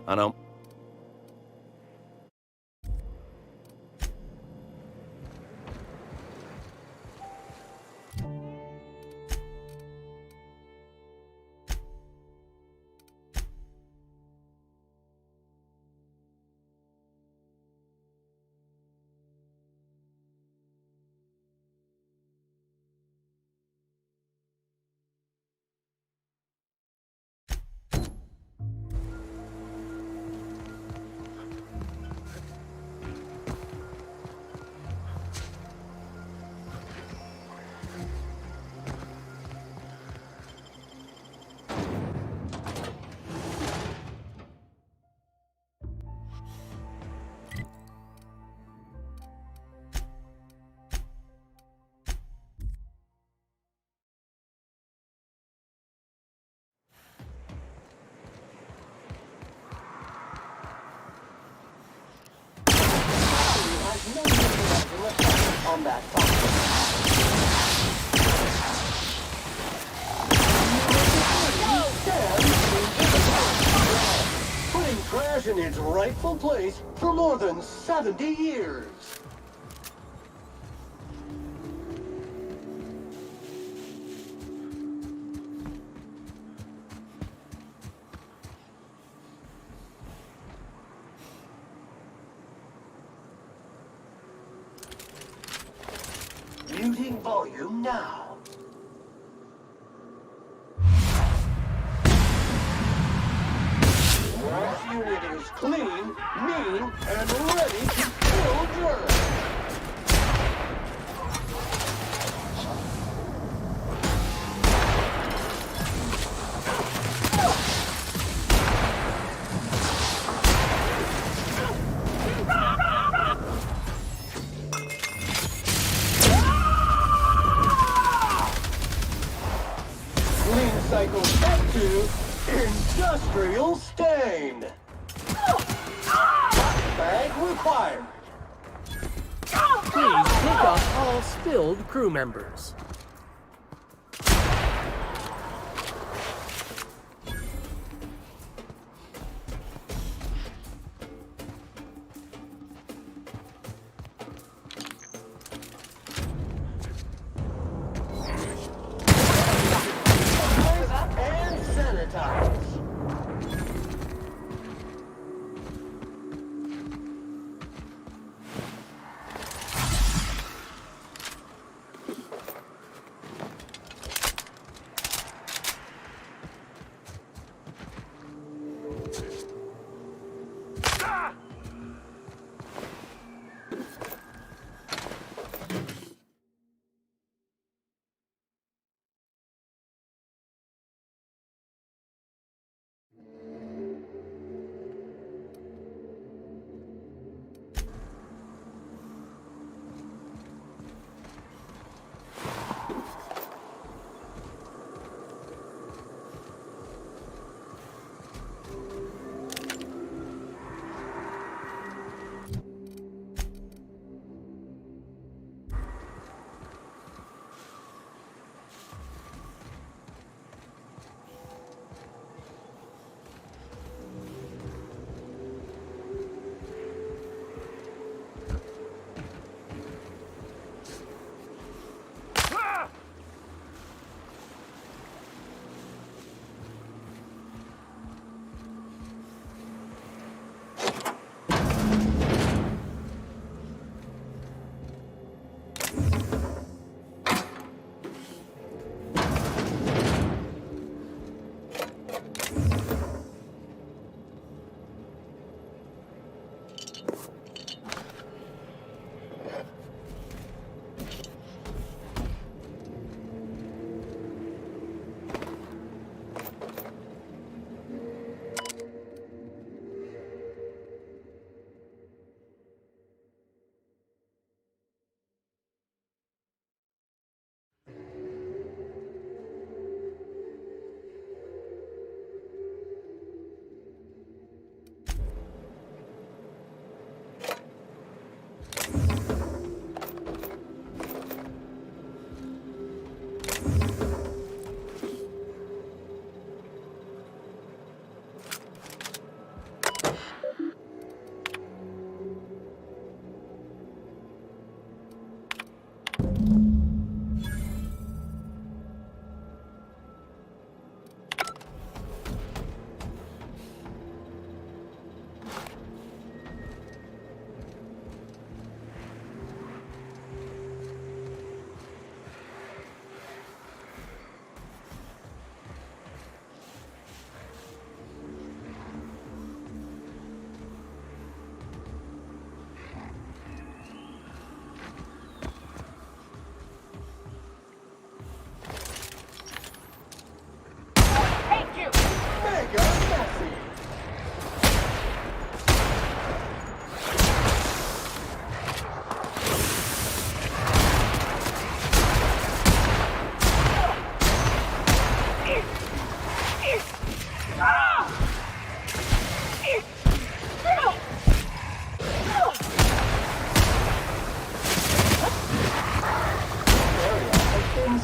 I don't... On that topic. Putting trash in its rightful place for more than 70 years. Muting volume now. This unit is clean, mean, and ready to kill germs. Industrial stain. Bag required. Please take off all spilled crew members. And sanitize.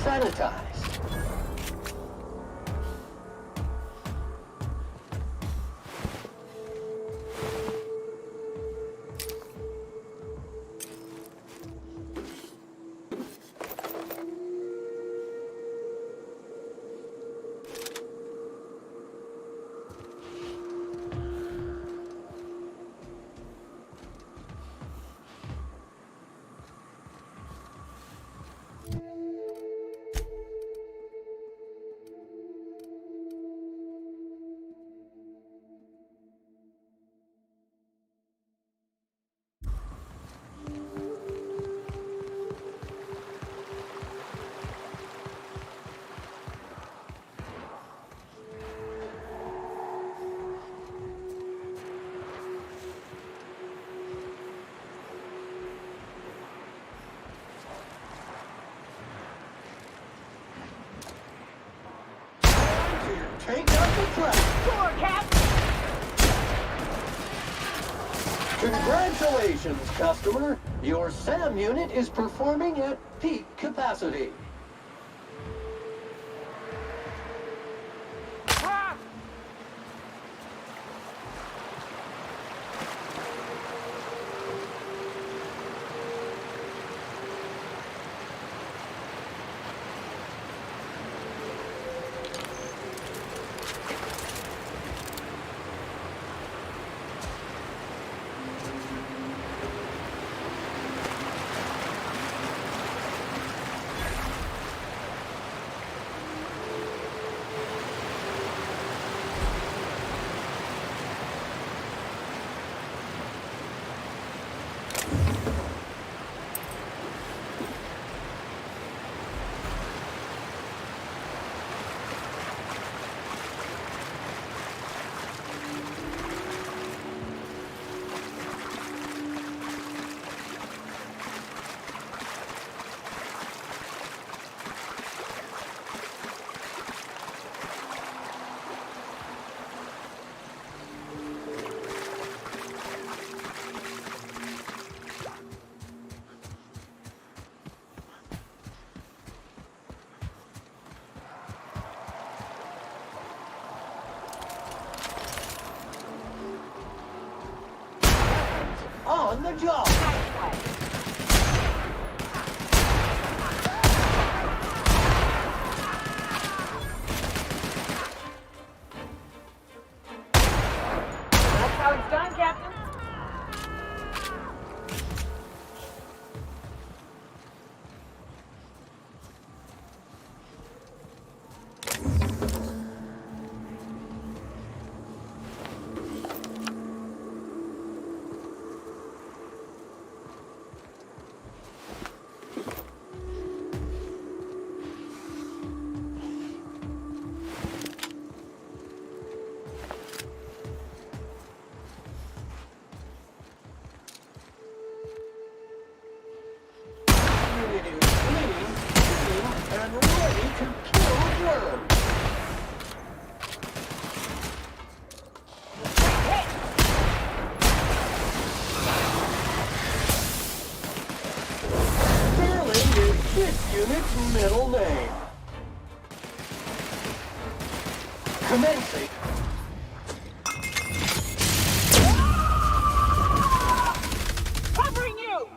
Sanitized. Take out the trash. Sure, Cap. Congratulations, customer. Your SAM unit is performing at peak capacity. On the job. That's how it's done, Captain. Unit is clean, and ready to kill worms. Sterling is this unit's middle name. Commencing. Covering you!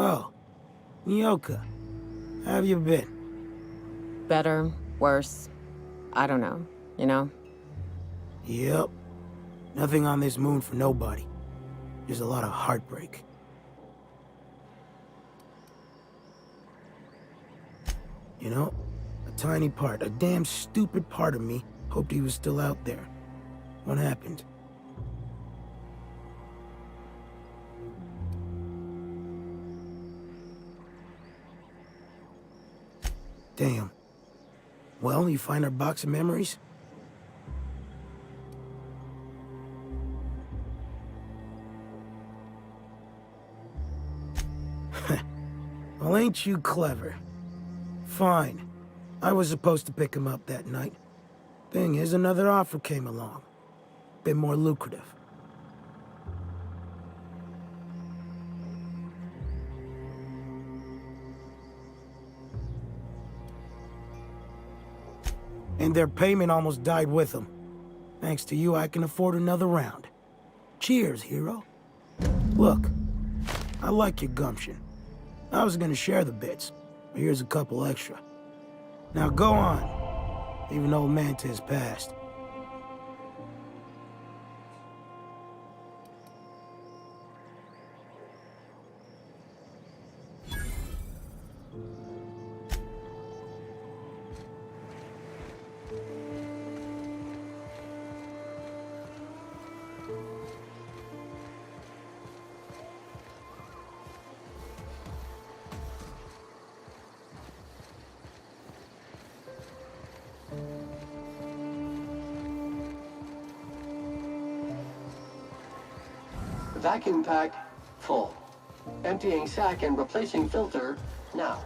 Oh, Nyoka, how have you been? Better, worse, I don't know, you know? Yep. Nothing on this moon for nobody. Just a lot of heartbreak. You know, I tiny part, a damn stupid part of me hoped he was still out there. What happened? Damn. Well, you find our box of memories? Well, ain't you clever? Fine. I was supposed to pick him up that night. Thing is, another offer came along. Bit more lucrative. And their payment almost died with them. Thanks to you, I can afford another round. Cheers, hero. Look, I like your gumption. I was gonna share the bits, but here's a couple extra. Now go on, even old Mantis passed. Vacuum pack full. Emptying sack and replacing filter now.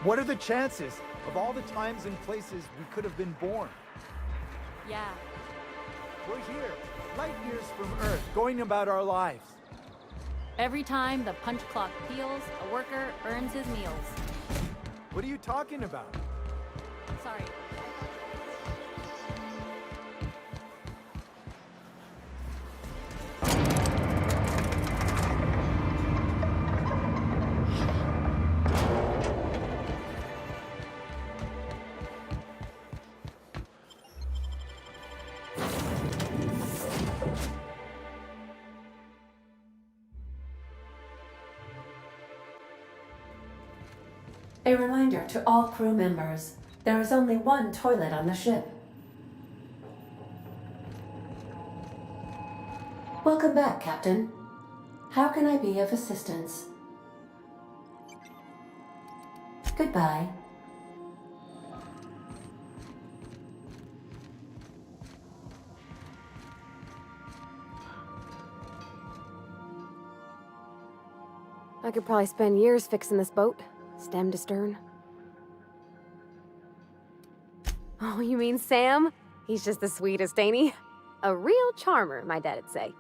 What are the chances of all the times and places we could have been born? Yeah. We're here, light years from Earth, going about our lives. Every time the punch clock peels, a worker earns his meals. What are you talking about? Sorry. A reminder to all crew members, there is only one toilet on the ship. Welcome back, Captain. How can I be of assistance? Goodbye. I could probably spend years fixing this boat, stem to stern. Oh, you mean Sam? He's just the sweetest, ain't he? A real charmer, my dad'd say.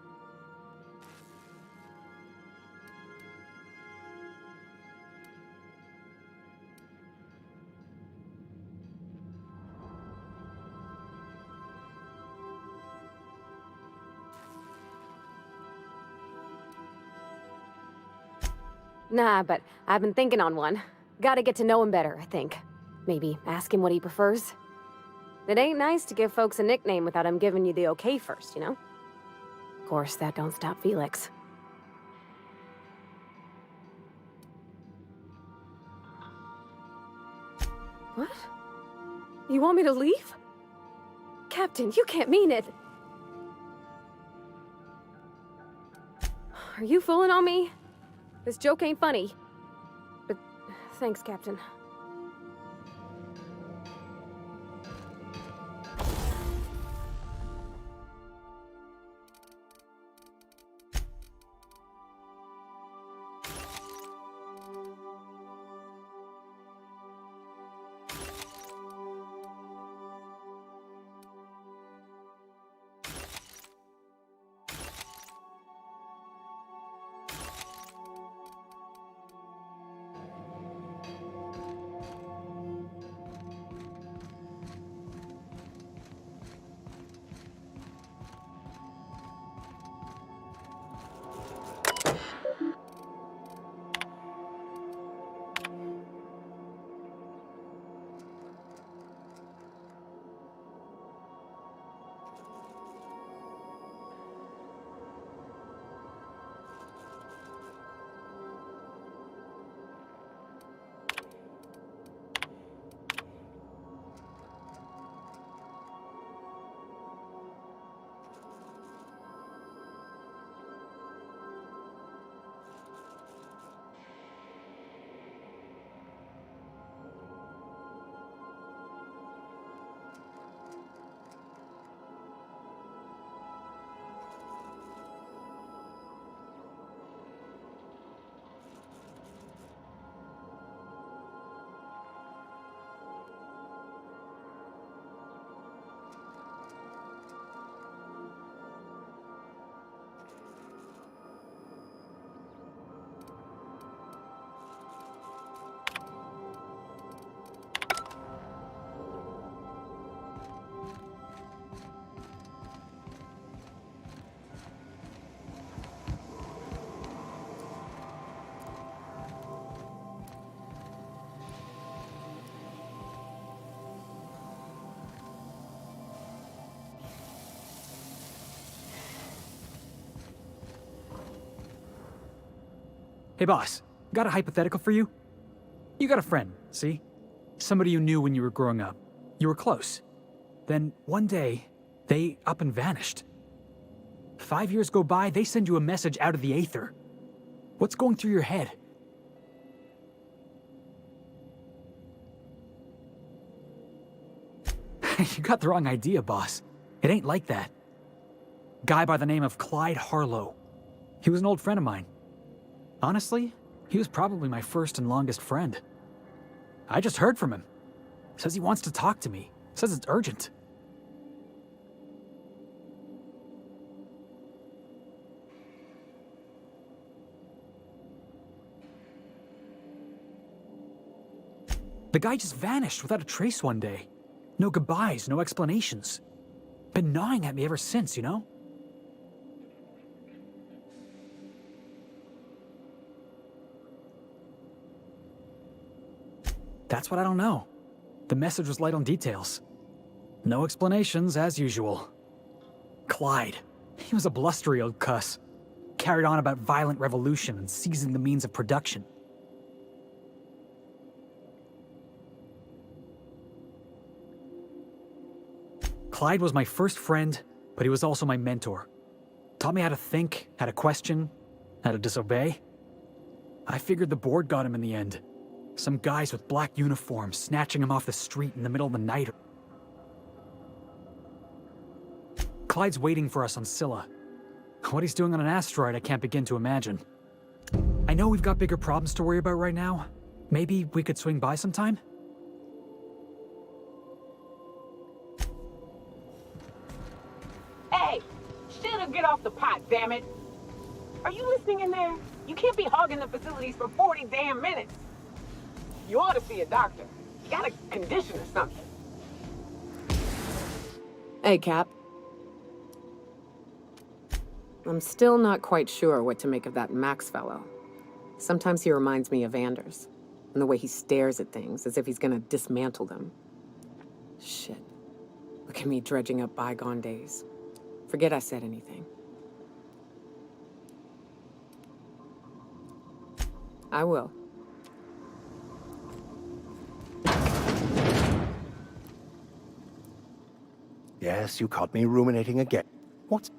Nah, but I've been thinking on one. Gotta get to know him better, I think. Maybe ask him what he prefers. It ain't nice to give folks a nickname without him giving you the okay first, you know? Of course, that don't stop Felix. What? You want me to leave? Captain, you can't mean it. Are you fooling on me? This joke ain't funny. But thanks, Captain. Hey boss, got a hypothetical for you? You got a friend, see? Somebody you knew when you were growing up. You were close. Then one day, they up and vanished. 5 years go by, they send you a message out of the aether. What's going through your head? You got the wrong idea, boss. It ain't like that. Guy by the name of Clyde Harlow. He was an old friend of mine. Honestly, he was probably my first and longest friend. I just heard from him. Says he wants to talk to me. Says it's urgent. The guy just vanished without a trace one day. No goodbyes, no explanations. Been gnawing at me ever since, you know? That's what I don't know. The message was light on details. No explanations, as usual. Clyde. He was a blustery old cuss. Carried on about violent revolution and seizing the means of production. Clyde was my first friend, but he was also my mentor. Taught me how to think, how to question, how to disobey. I figured the board got him in the end. Some guys with black uniforms snatching him off the street in the middle of the night. Clyde's waiting for us on Scylla. What he's doing on an asteroid, I can't begin to imagine. I know we've got bigger problems to worry about right now. Maybe we could swing by sometime? Hey! Shit'll get off the pot, damn it! Are you listening in there? You can't be hogging the facilities for 40 damn minutes! You ought to see a doctor. You got a condition or something. Hey, Cap. I'm still not quite sure what to make of that Max fellow. Sometimes he reminds me of Anders. And the way he stares at things, as if he's gonna dismantle them. Shit. Look at me dredging up bygone days. Forget I said anything. I will. Yes, you caught me ruminating again. What's...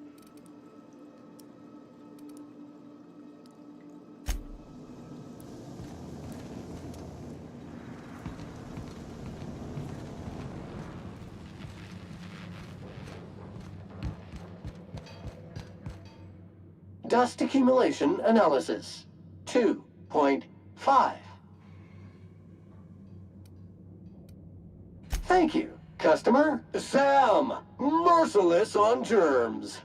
Dust accumulation analysis 2.5. Thank you, customer. Sam, merciless on germs.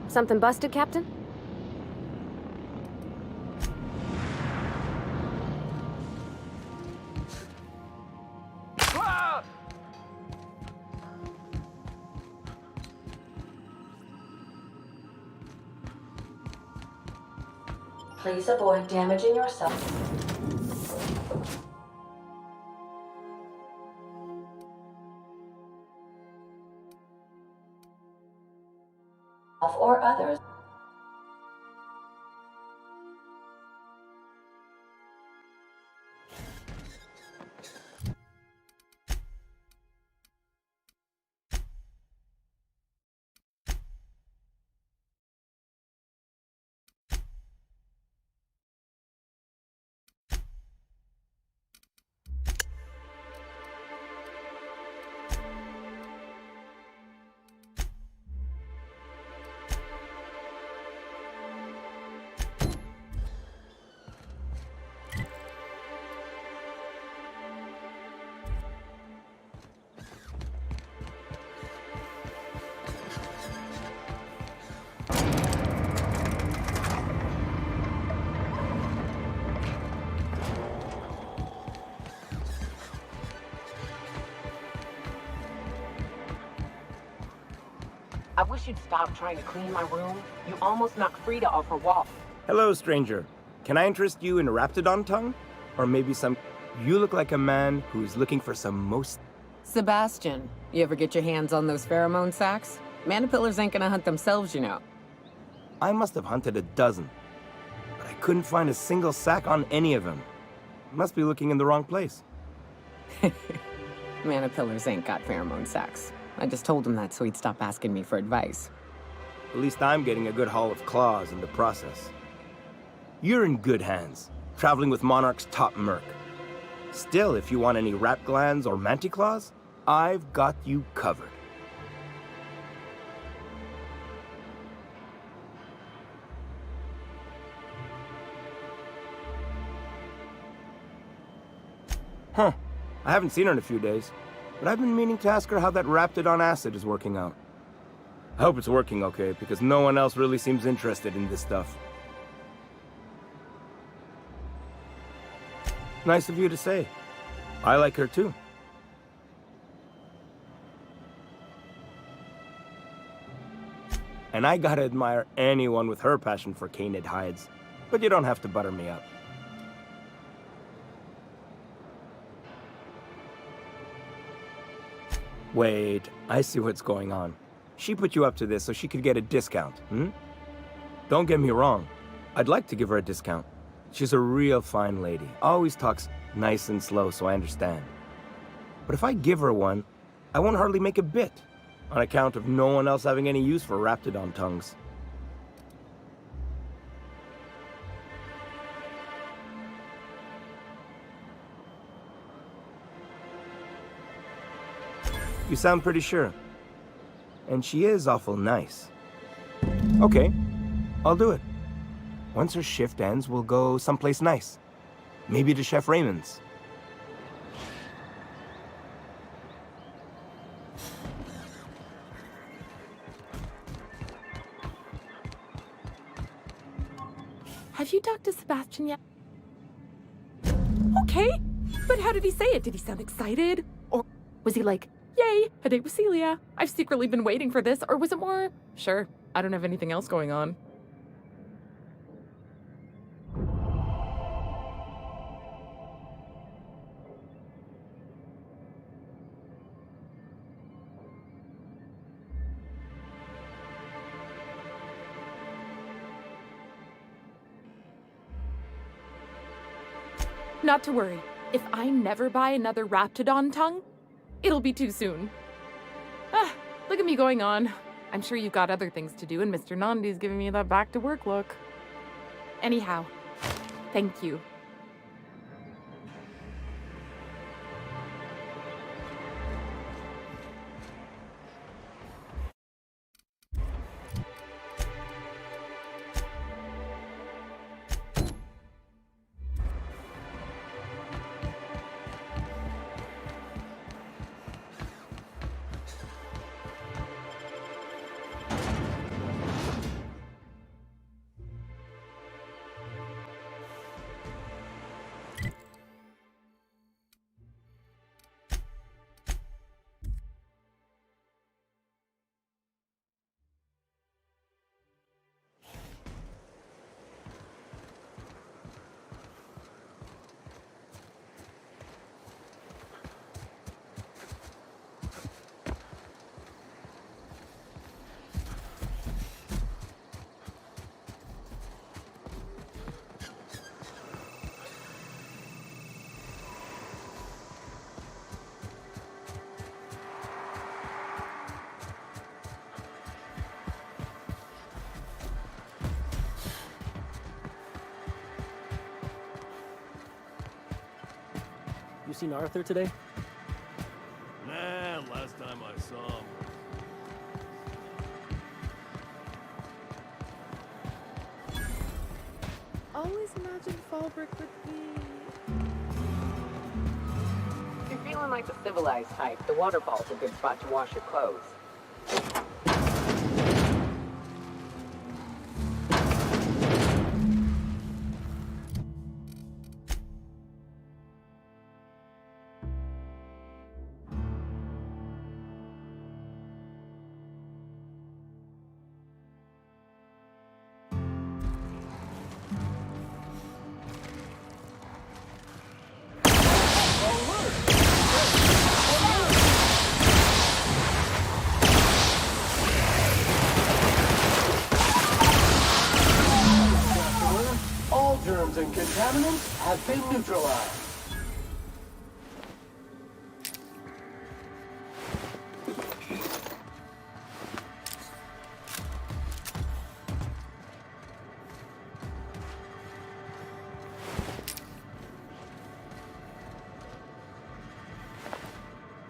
Something busted, Captain? Please avoid damaging yourself. Or others. I wish you'd stop trying to clean my room. You almost knocked Frida off her wall. Hello, stranger. Can I interest you in Raptidon tongue? Or maybe some... You look like a man who's looking for some most... Sebastian, you ever get your hands on those pheromone sacs? Manipillars ain't gonna hunt themselves, you know. I must have hunted a dozen. But I couldn't find a single sack on any of them. Must be looking in the wrong place. Manipillars ain't got pheromone sacs. I just told him that so he'd stop asking me for advice. At least I'm getting a good haul of claws in the process. You're in good hands, traveling with Monarch's top merc. Still, if you want any rat glands or manticlaws, I've got you covered. Huh. I haven't seen her in a few days, but I've been meaning to ask her how that Raptidon acid is working out. I hope it's working okay, because no one else really seems interested in this stuff. Nice of you to say. I like her too. And I gotta admire anyone with her passion for canid hides. But you don't have to butter me up. Wait, I see what's going on. She put you up to this so she could get a discount, hmm? Don't get me wrong. I'd like to give her a discount. She's a real fine lady. Always talks nice and slow, so I understand. But if I give her one, I won't hardly make a bit, on account of no one else having any use for Raptidon tongues. You sound pretty sure. And she is awful nice. Okay, I'll do it. Once her shift ends, we'll go someplace nice. Maybe to Chef Raymond's. Have you talked to Sebastian yet? Okay, but how did he say it? Did he sound excited? Or Was he like, yay, a date with Celia? I've secretly been waiting for this, or was it more, sure, I don't have anything else going on? Not to worry. If I never buy another Raptidon tongue, it'll be too soon. Ah, look at me going on. I'm sure you've got other things to do, and Mr. Nandi's giving me that back-to-work look. Anyhow, thank you. You seen Arthur today? Nah, last time I saw him. Always imagined Fallbrook would be... If you're feeling like the civilized type, the waterfall's a good spot to wash your clothes. All germs and contaminants have been neutralized.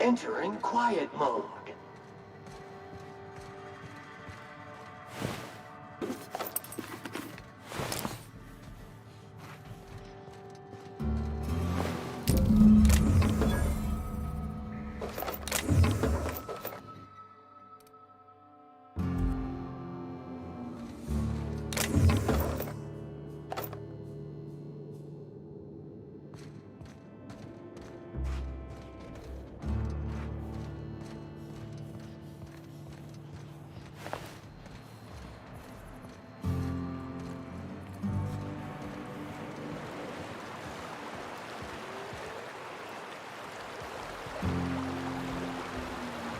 Entering quiet mode.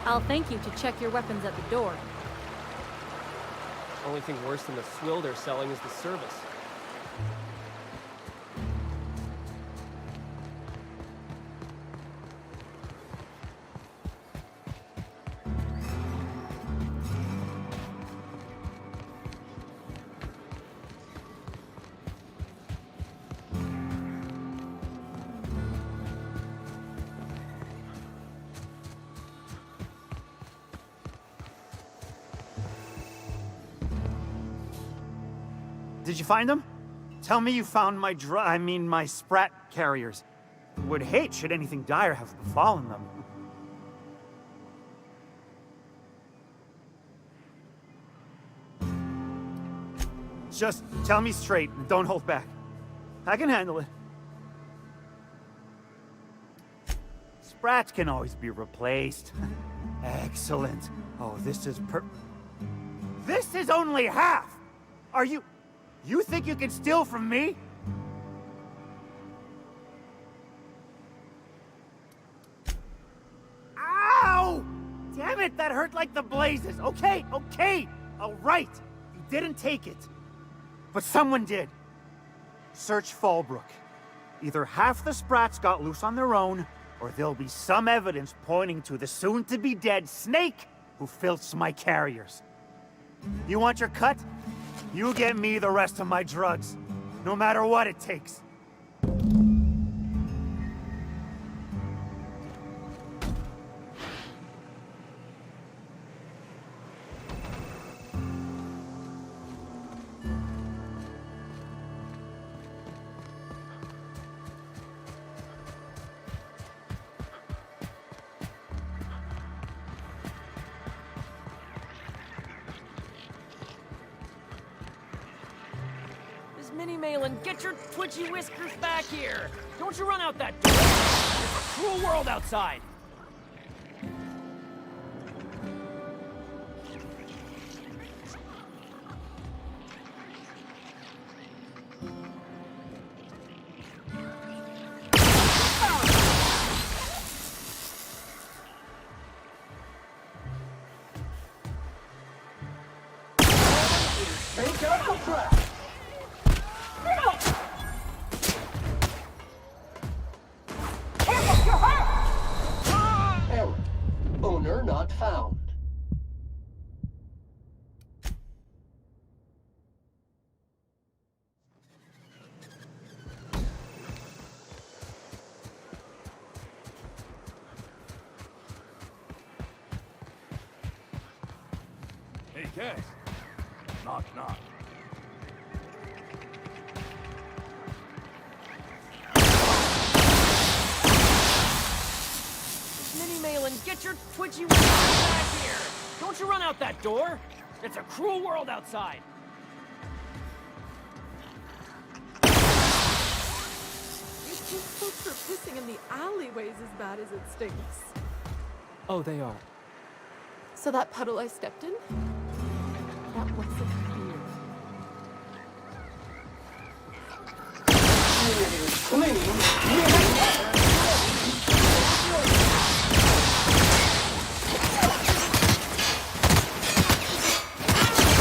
I'll thank you to check your weapons at the door. Only thing worse than the swill they're selling is the service. Did you find them? Tell me you found my my sprat carriers. Would hate should anything dire have befallen them. Just tell me straight and don't hold back. I can handle it. Sprats can always be replaced. Excellent. Oh, this is This is only half! Are you... You think you can steal from me? Ow! Damn it, that hurt like the blazes. Okay, okay, all right. You didn't take it. But someone did. Search Fallbrook. Either half the Sprats got loose on their own, or there'll be some evidence pointing to the soon-to-be-dead Snake who filched my carriers. You want your cut? You get me the rest of my drugs, no matter what it takes. Minnie Malin, get your twitchy whiskers back here! Don't you run out that door! It's a cruel world outside! Take out the trap! Error. Owner not found. Hey, guys. Knock, knock. Minnie Malin, get your twitchy whiskers back here! Don't you run out that door! It's a cruel world outside! These folks are pissing in the alleyways as bad as it stinks. Oh, they are. So that puddle I stepped in? That wasn't here.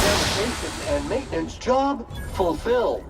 Sanitation and maintenance job fulfilled.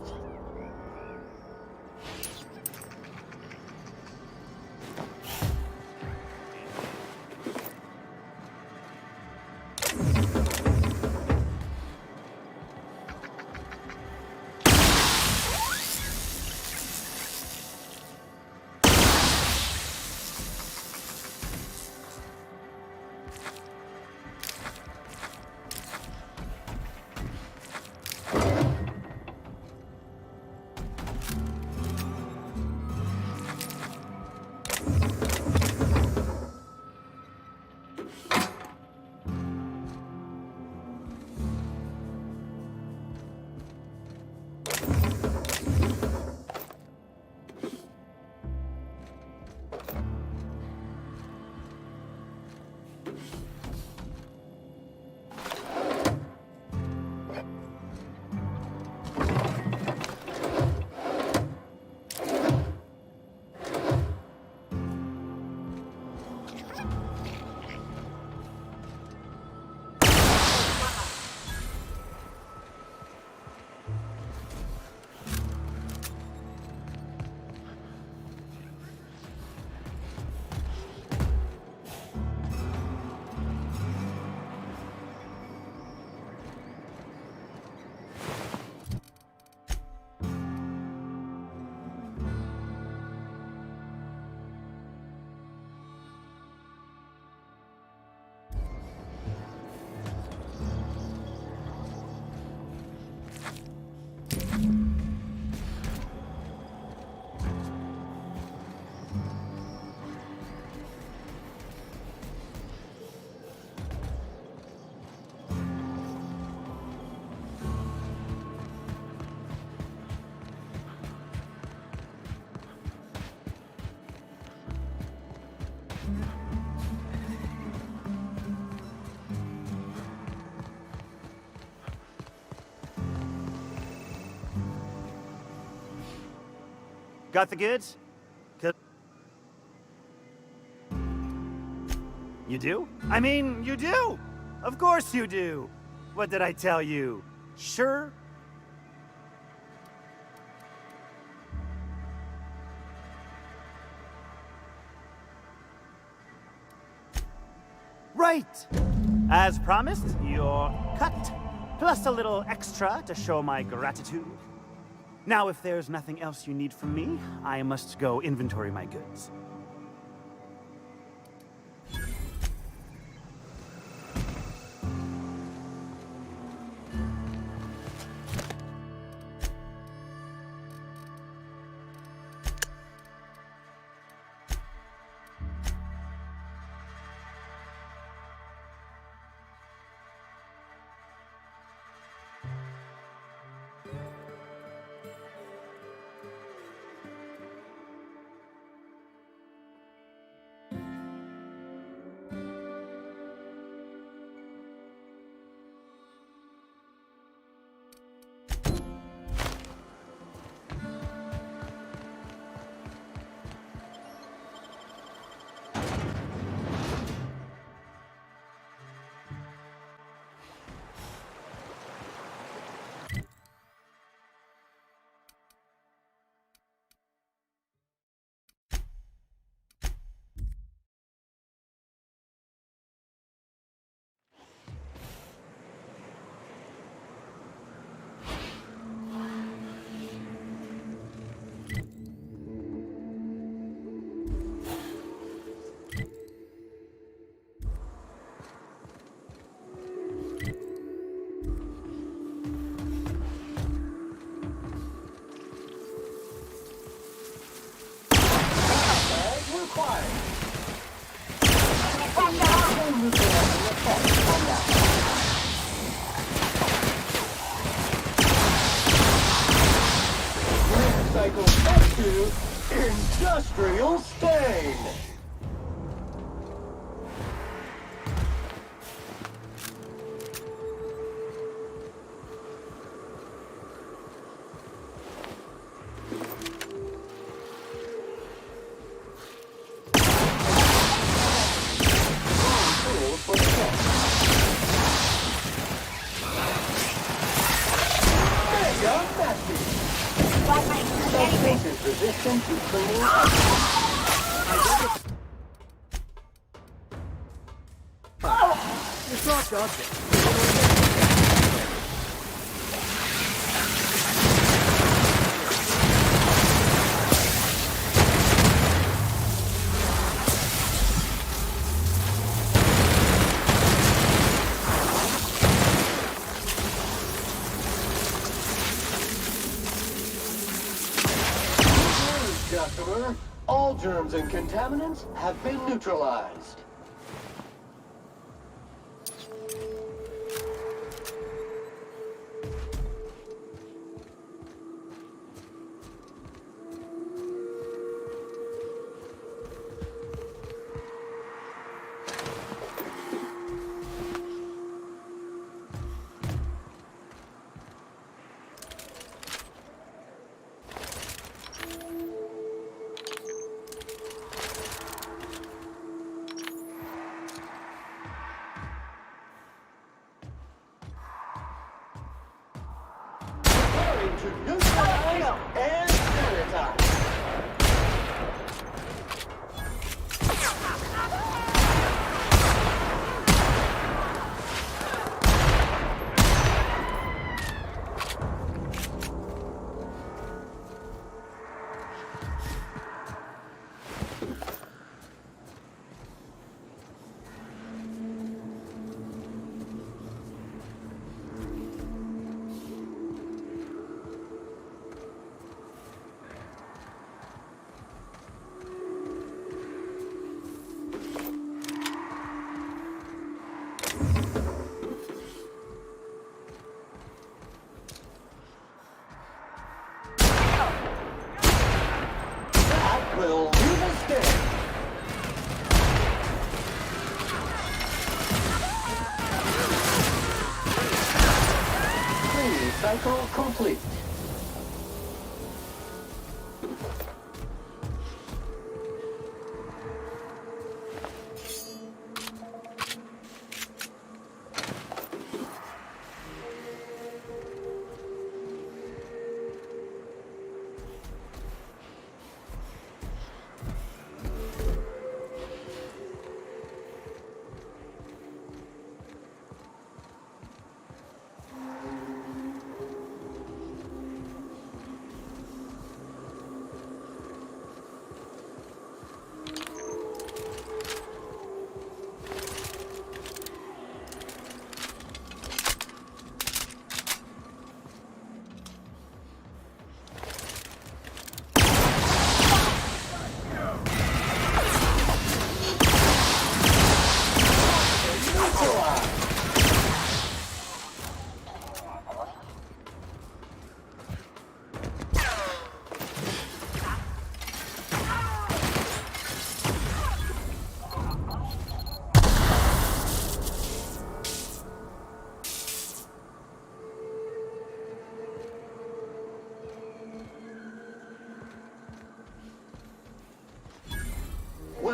Got the goods? You do? I mean, you do! Of course you do! What did I tell you? Sure? Right! As promised, you're cut, plus a little extra to show my gratitude. Now, if there's nothing else you need from me, I must go inventory my goods. Cycle back to Industrial Stain. Resistant to cleaning. It's not object. Customer, all germs and contaminants have been neutralized. To neutralize and sanitize. Will leave us dead. Cleaning cycle complete.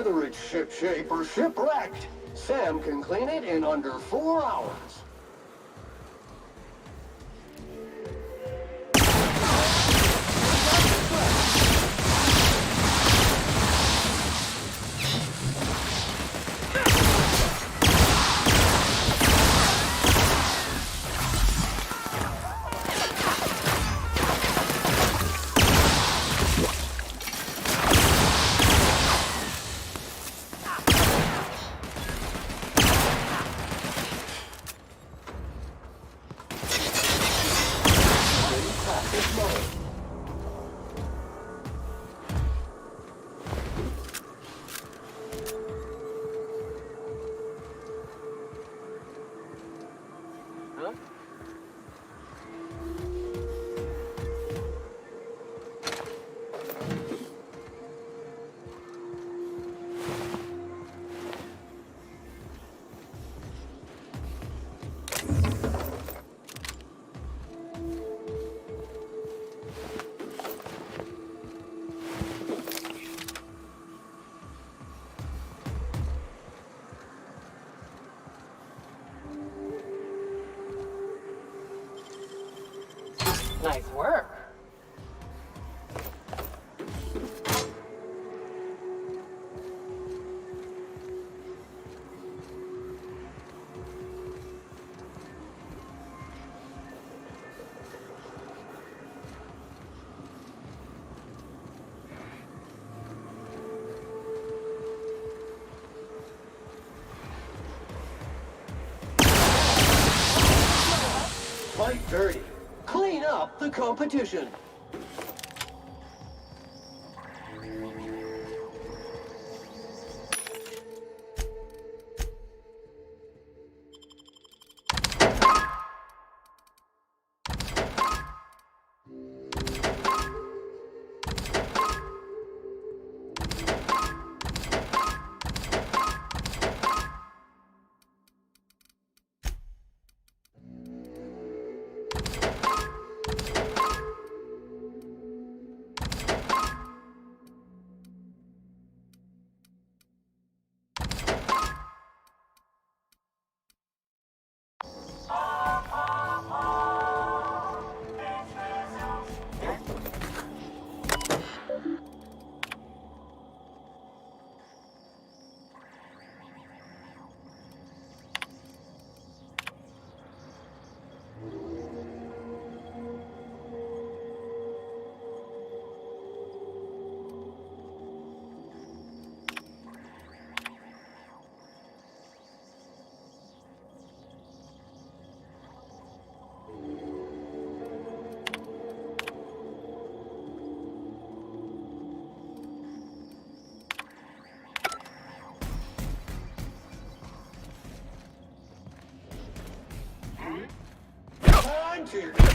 whether it's shipshape or shipwrecked, Sam can clean it in under 4 hours. Nice work. Fight dirty. Clean up the competition. Time to take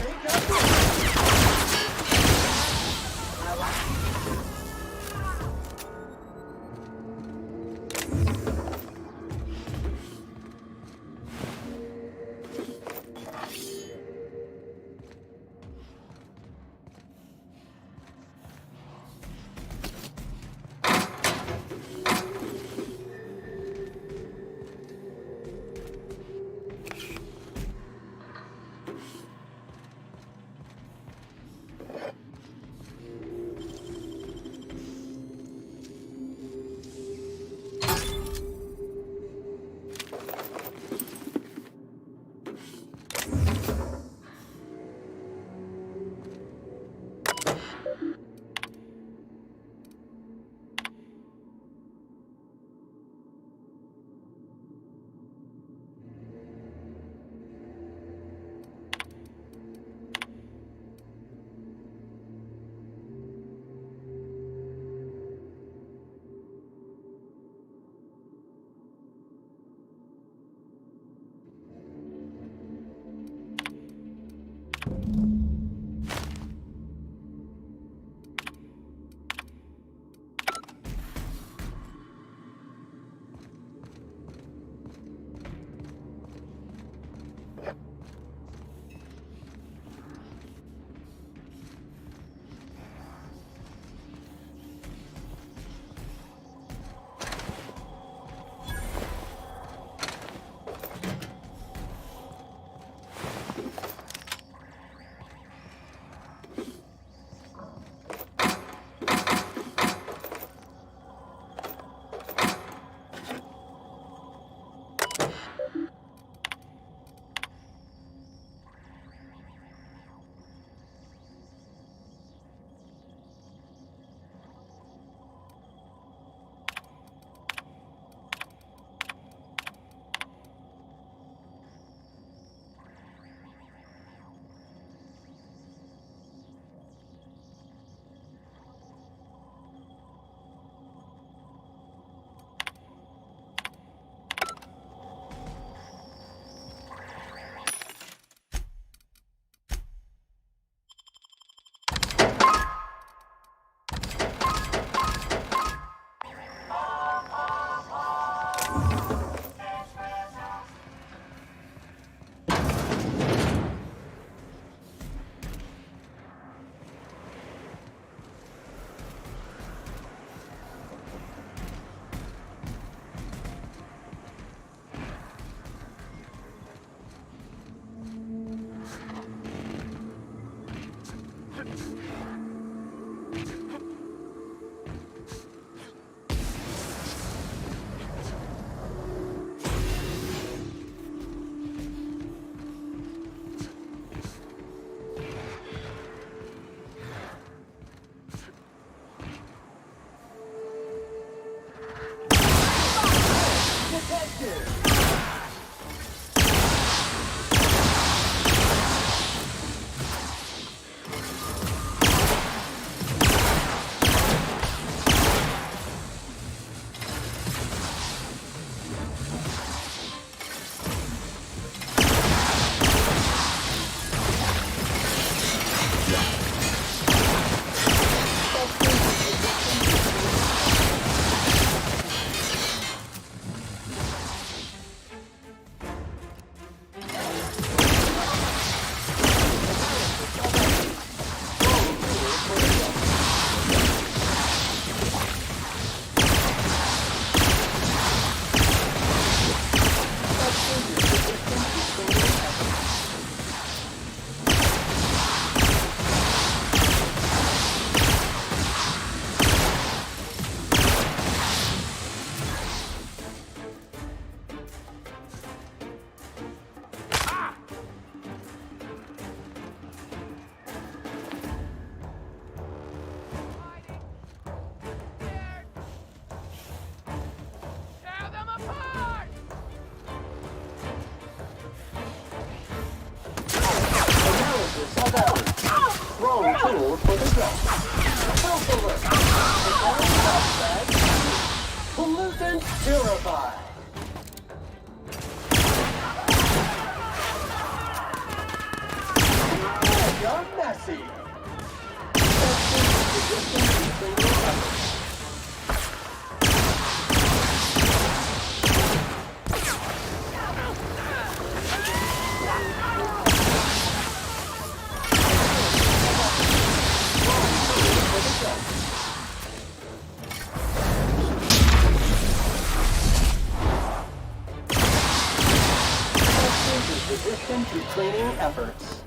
tools for the job. Health alert. Pollutant purified. You're messy. Resistant to cleaning efforts.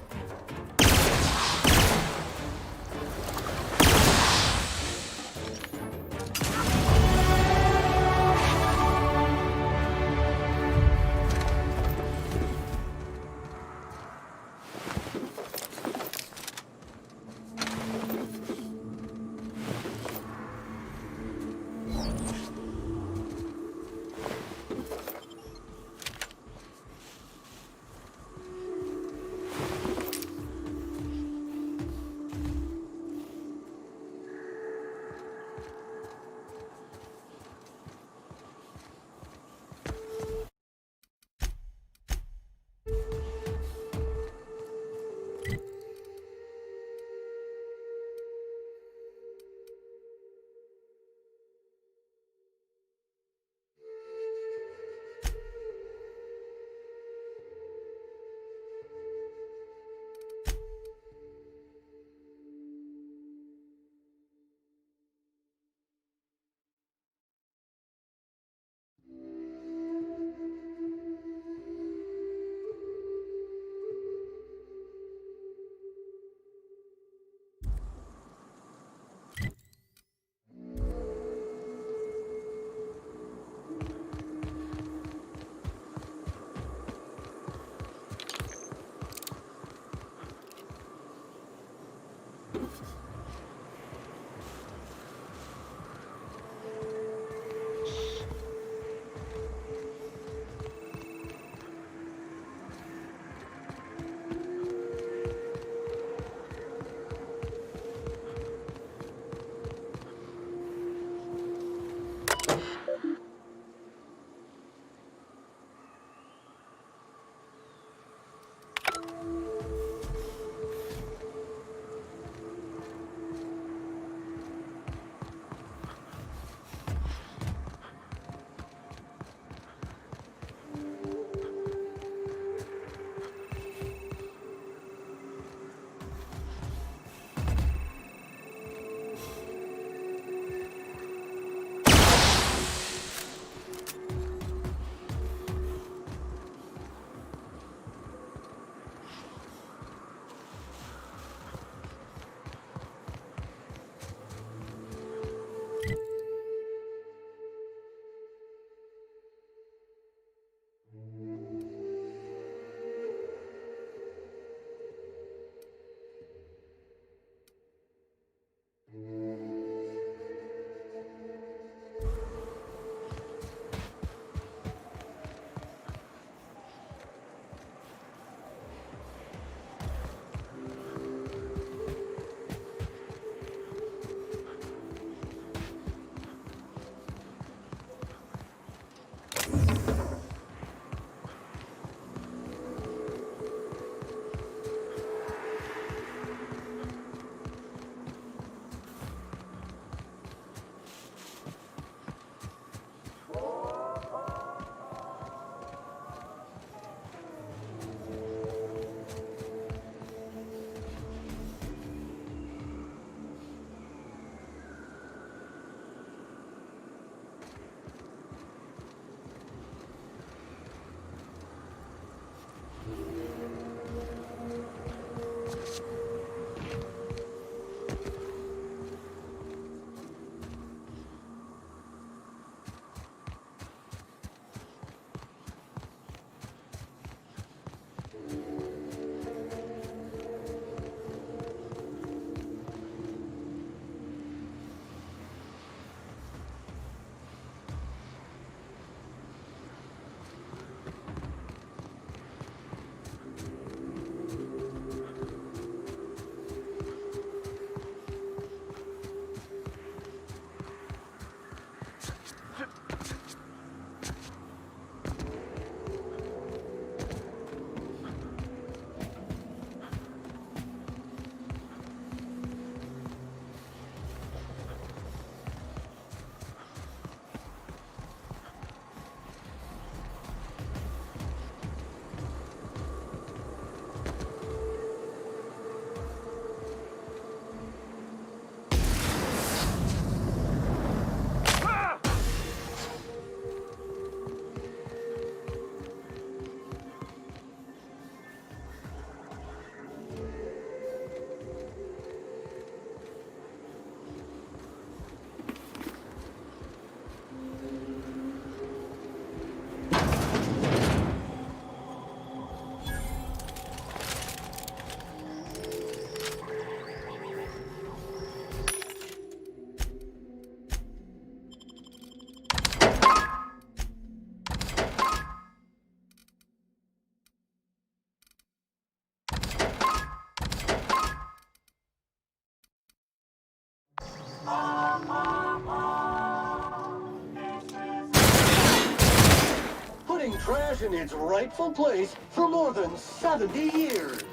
in its rightful place for more than 70 years.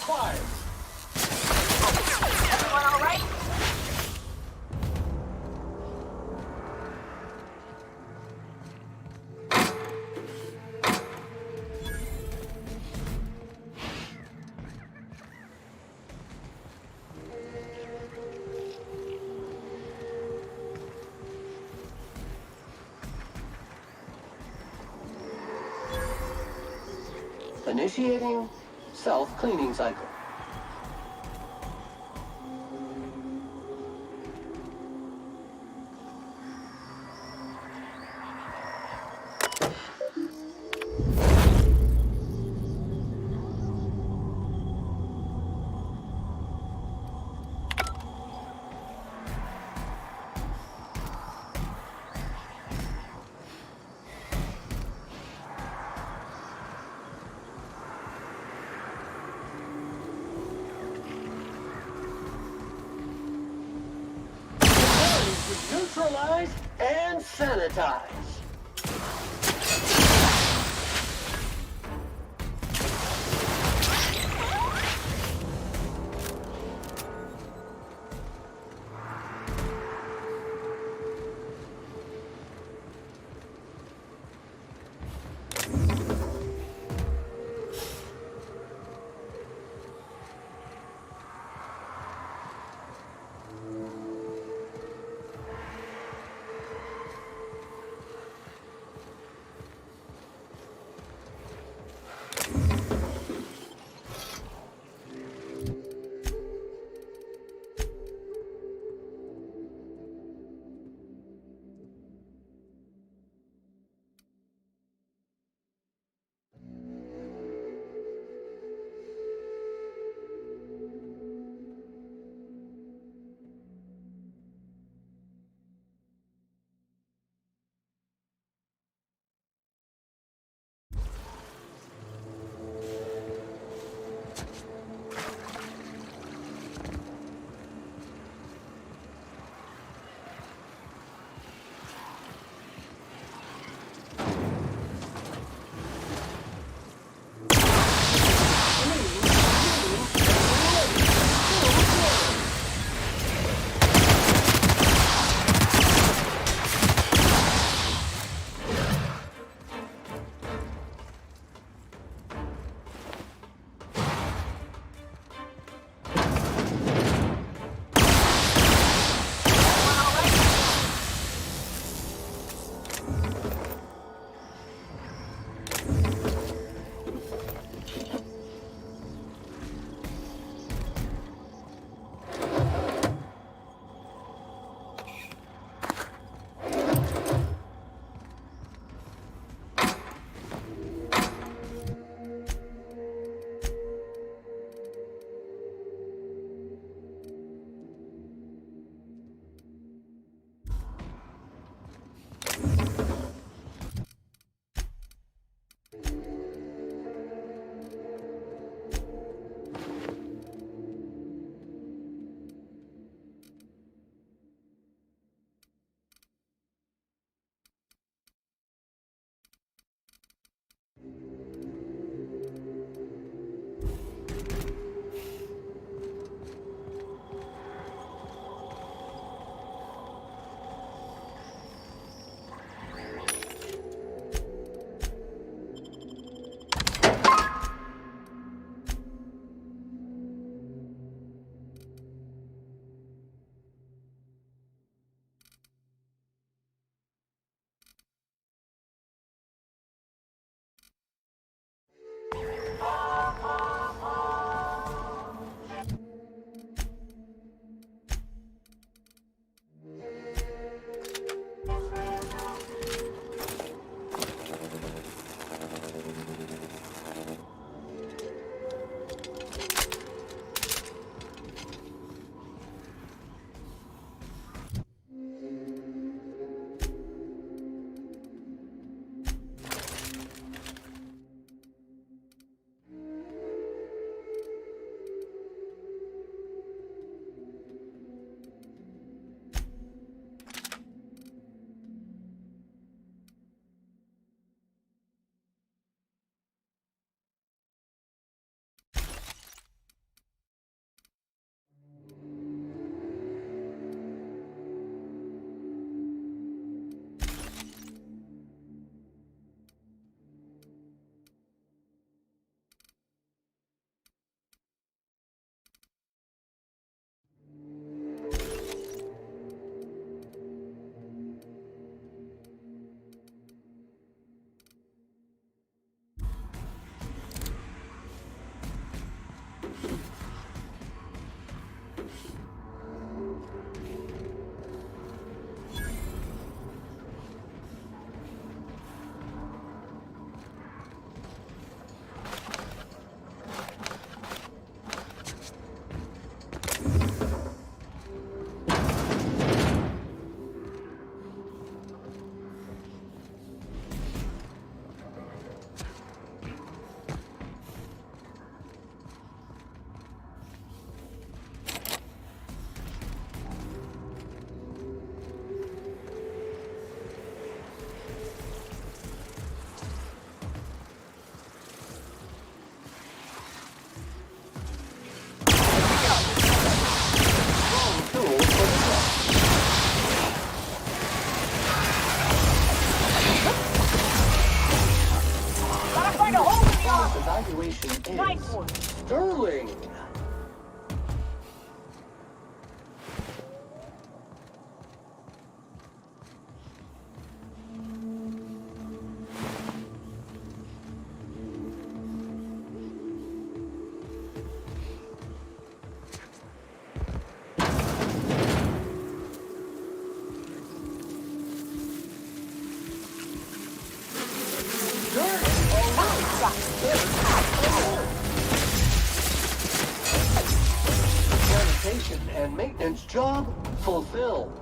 required. Everyone all right? Initiating self-cleaning cycle. Neutralize and sanitize. fulfilled.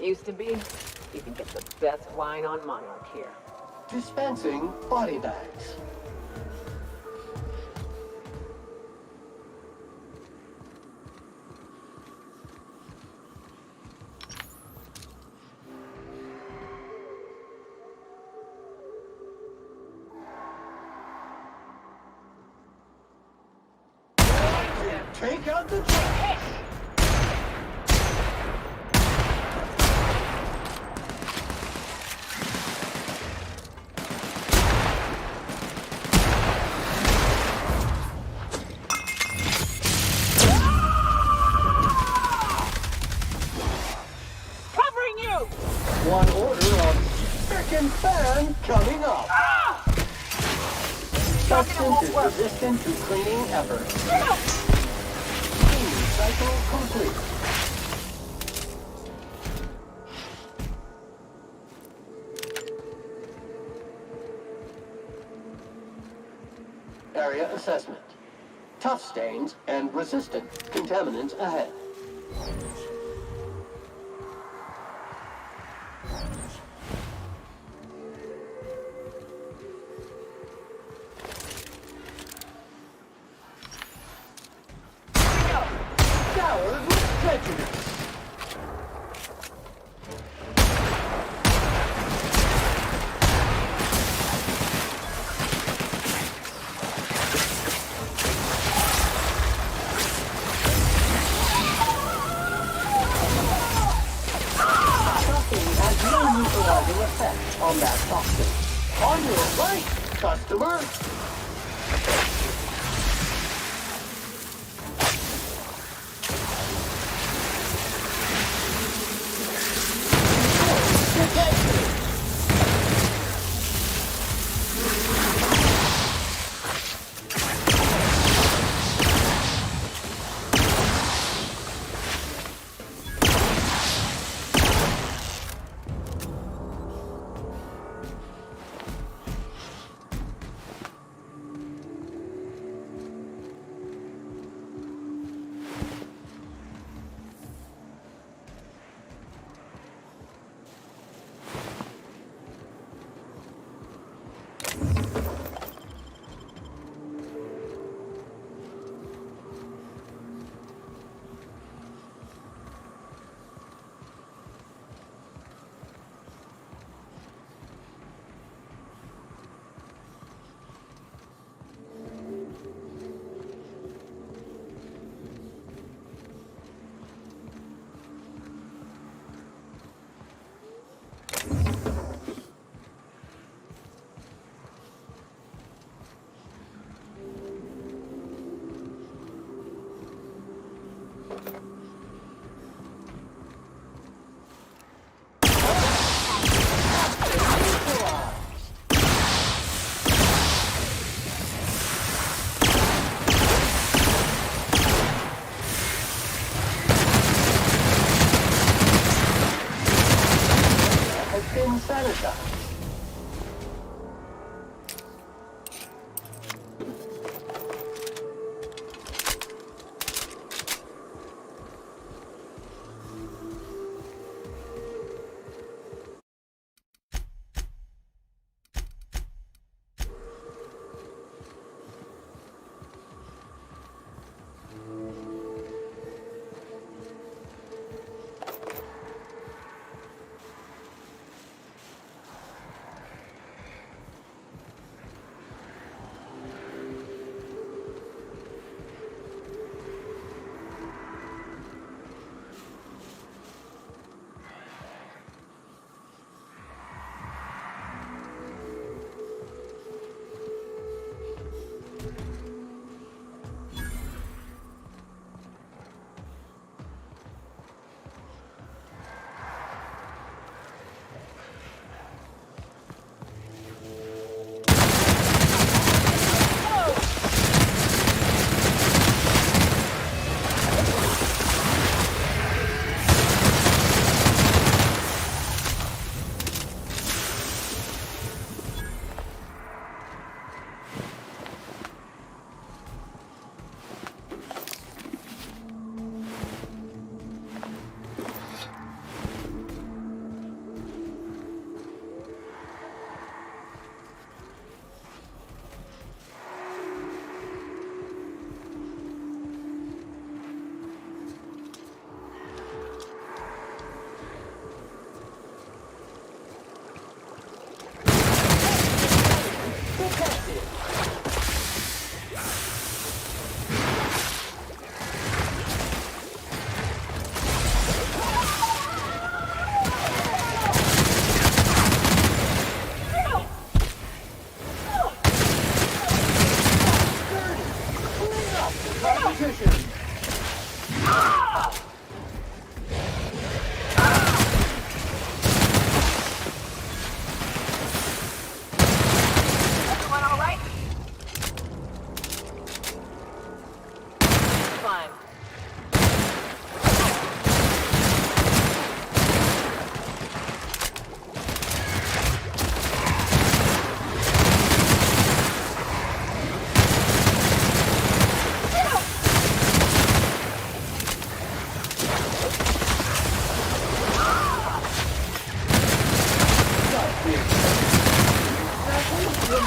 Used to be, you can get the best wine on Monarch here. Dispensing body bags. Take out the trash! Covering you! One order of frickin' fan coming up. Substance is resistant to cleaning efforts. Cleaning cycle complete. Area assessment. Tough stains and resistant contaminants ahead. Soured with prejudice. Nothing has no neutralizing effect on that toxin. On your right, customer.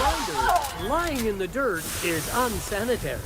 reminder, lying in the dirt is unsanitary.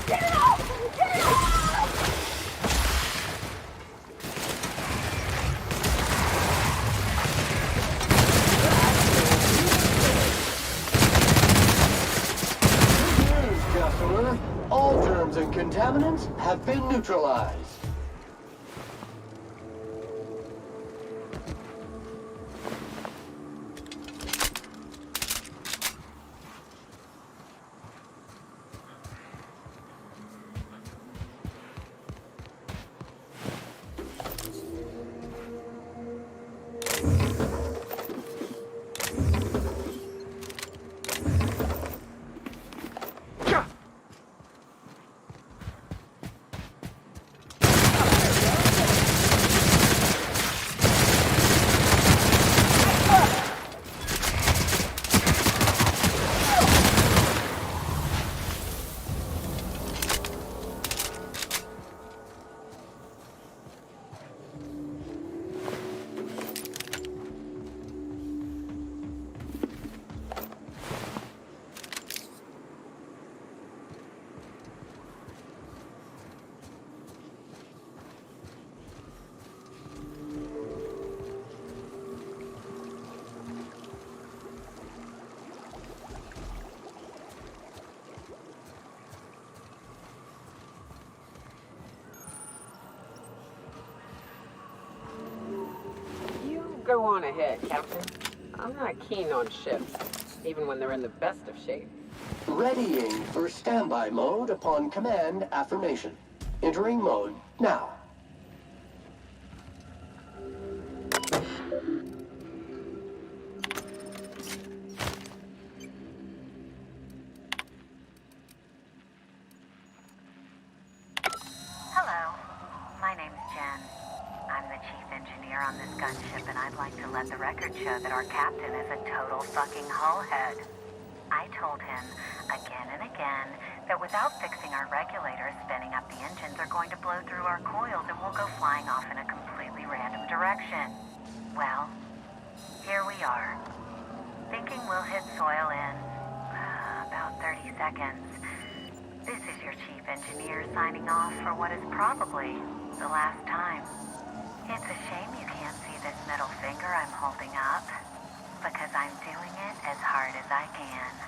Get it off! Get it off! Customer, all germs and contaminants have been neutralized. Go on ahead, Captain. I'm not keen on ships, even when they're in the best of shape. Readying for standby mode upon command affirmation. Entering mode now. Hello, my name's Jen. I'm the chief engineer on this gunship, and I'd like to let the record show that our captain is a total fucking hullhead. I told him again and again that without fixing our regulators, spinning up the engines are going to blow through our coils and we'll go flying off in a completely random direction. Well, here we are. Thinking we'll hit soil in about 30 seconds. This is your chief engineer signing off for what is probably the last time. It's a shame you can't see this middle finger I'm holding up, because I'm doing it as hard as I can.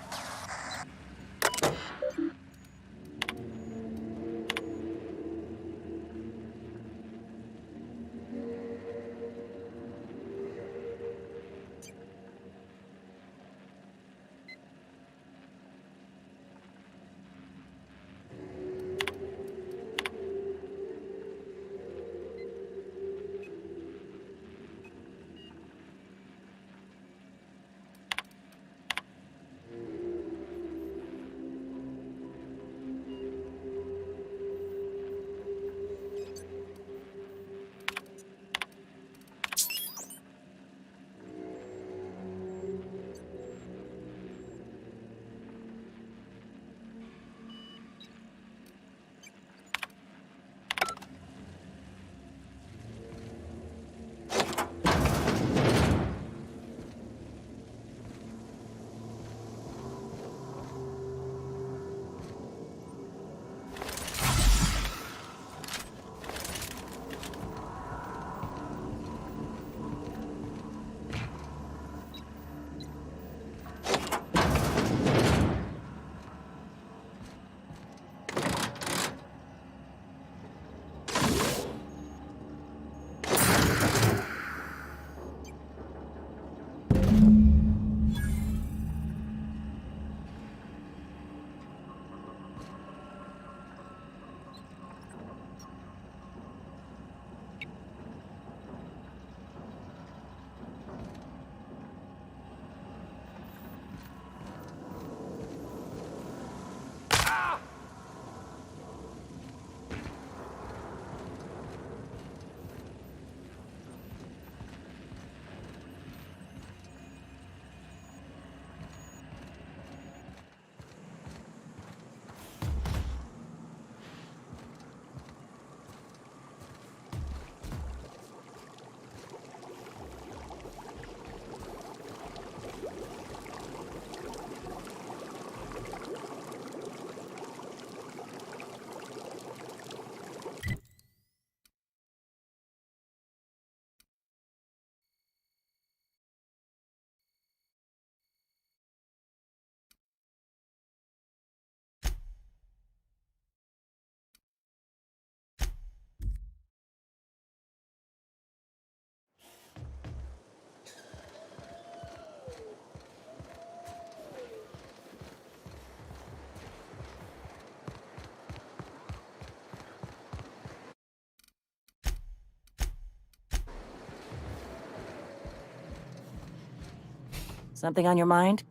Something on your mind?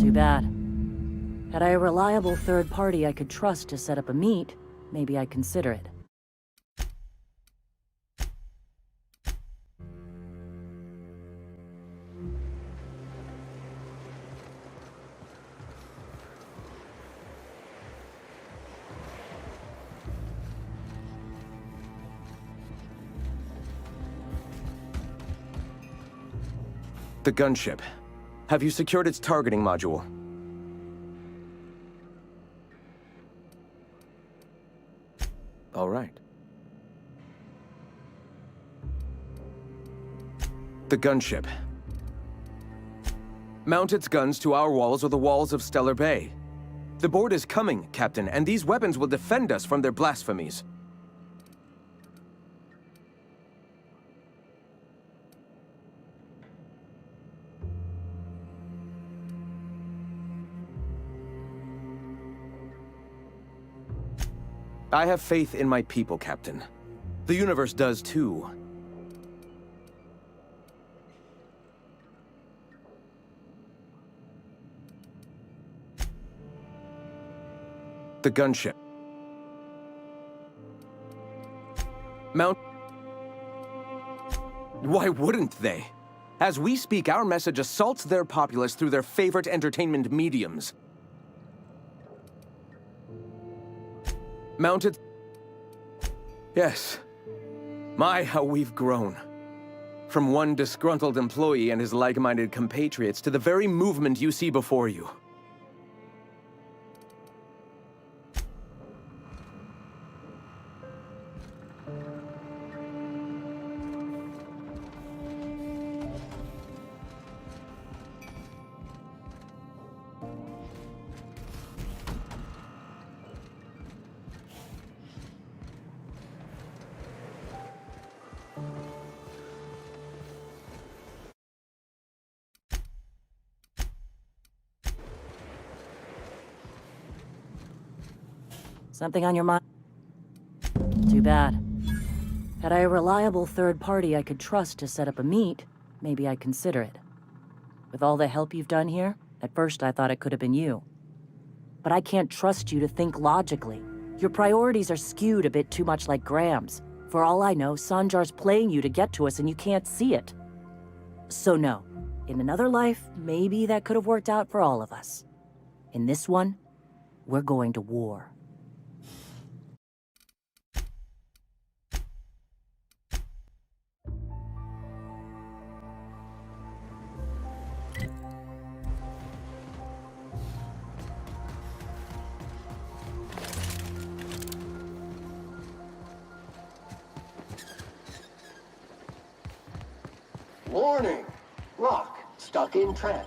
Too bad. Had I a reliable third party I could trust to set up a meet, maybe I'd consider it. The gunship. Have you secured its targeting module? All right. The gunship. Mount its guns to our walls or the walls of Stellar Bay. The board is coming, Captain, and these weapons will defend us from their blasphemies. I have faith in my people, Captain. The universe does too. The gunship. Mount... Why wouldn't they? As we speak, our message assaults their populace through their favorite entertainment mediums. Mounted... Yes. My, how we've grown. From one disgruntled employee and his like-minded compatriots to the very movement you see before you. Something on your mind? Too bad. Had I a reliable third party I could trust to set up a meet, maybe I'd consider it. With all the help you've done here, at first I thought it could have been you. But I can't trust you to think logically. Your priorities are skewed a bit too much like Graham's. For all I know, Sanjar's playing you to get to us and you can't see it. So no. In another life, maybe that could have worked out for all of us. In this one, we're going to war. Warning! Rock stuck in trap.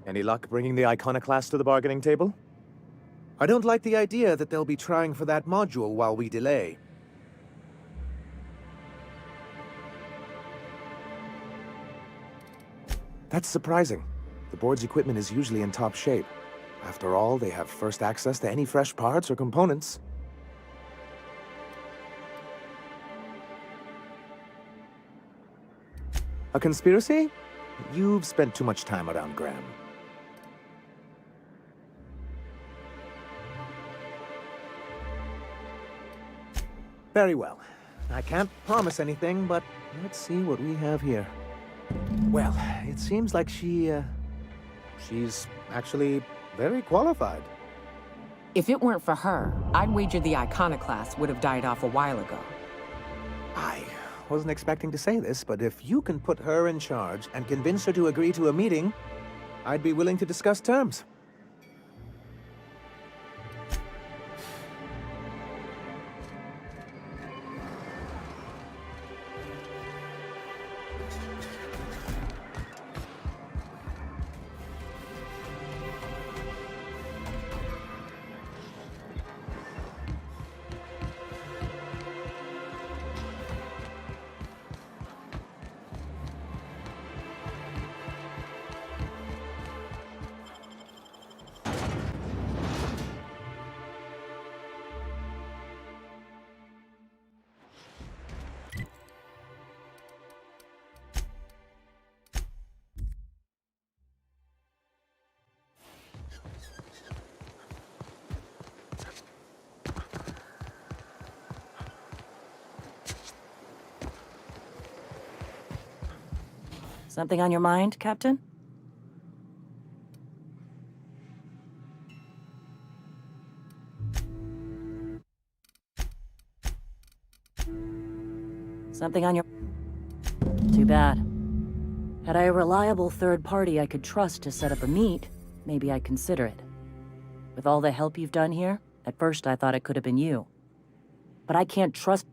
Any luck bringing the Iconoclast to the bargaining table? I don't like the idea that they'll be trying for that module while we delay. That's surprising. The board's equipment is usually in top shape. After all, they have first access to any fresh parts or components. A conspiracy? You've spent too much time around Graham. Very well. I can't promise anything, but let's see what we have here. Well, it seems like she's actually very qualified. If it weren't for her, I'd wager the Iconoclast would have died off a while ago. I wasn't expecting to say this, but if you can put her in charge and convince her to agree to a meeting, I'd be willing to discuss terms. Something on your mind, Captain? Something on your... Too bad. Had I a reliable third party I could trust to set up a meet, maybe I'd consider it. With all the help you've done here, at first I thought it could have been you. But I can't trust...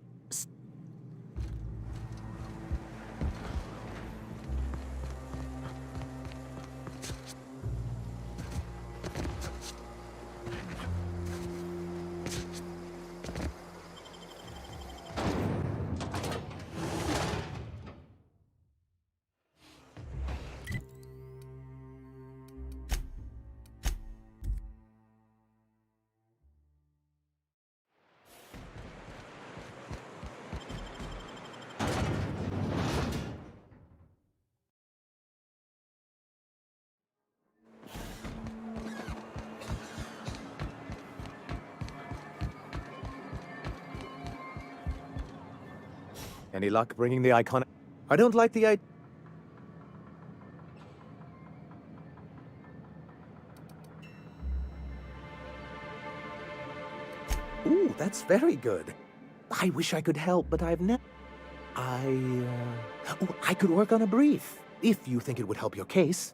Any luck bringing the iconic... I don't like the Ooh, that's very good. I wish I could help, but I've never... Oh, I could work on a brief, if you think it would help your case.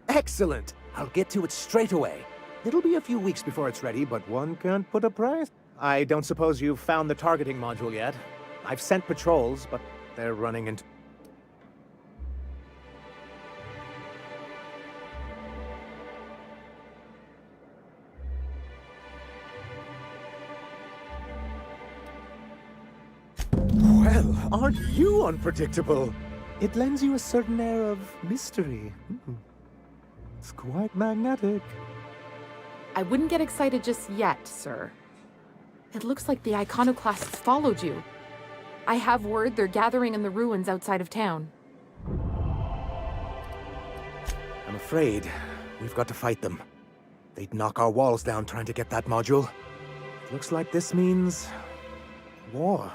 Excellent! I'll get to it straight away. It'll be a few weeks before it's ready, but one can't put a price. I don't suppose you've found the targeting module yet. I've sent patrols, but they're running into... Well, aren't you unpredictable? It lends you a certain air of mystery. It's quite magnetic. I wouldn't get excited just yet, sir. It looks like the iconoclasts followed you. I have word they're gathering in the ruins outside of town. I'm afraid we've got to fight them. They'd knock our walls down trying to get that module. It looks like this means... war.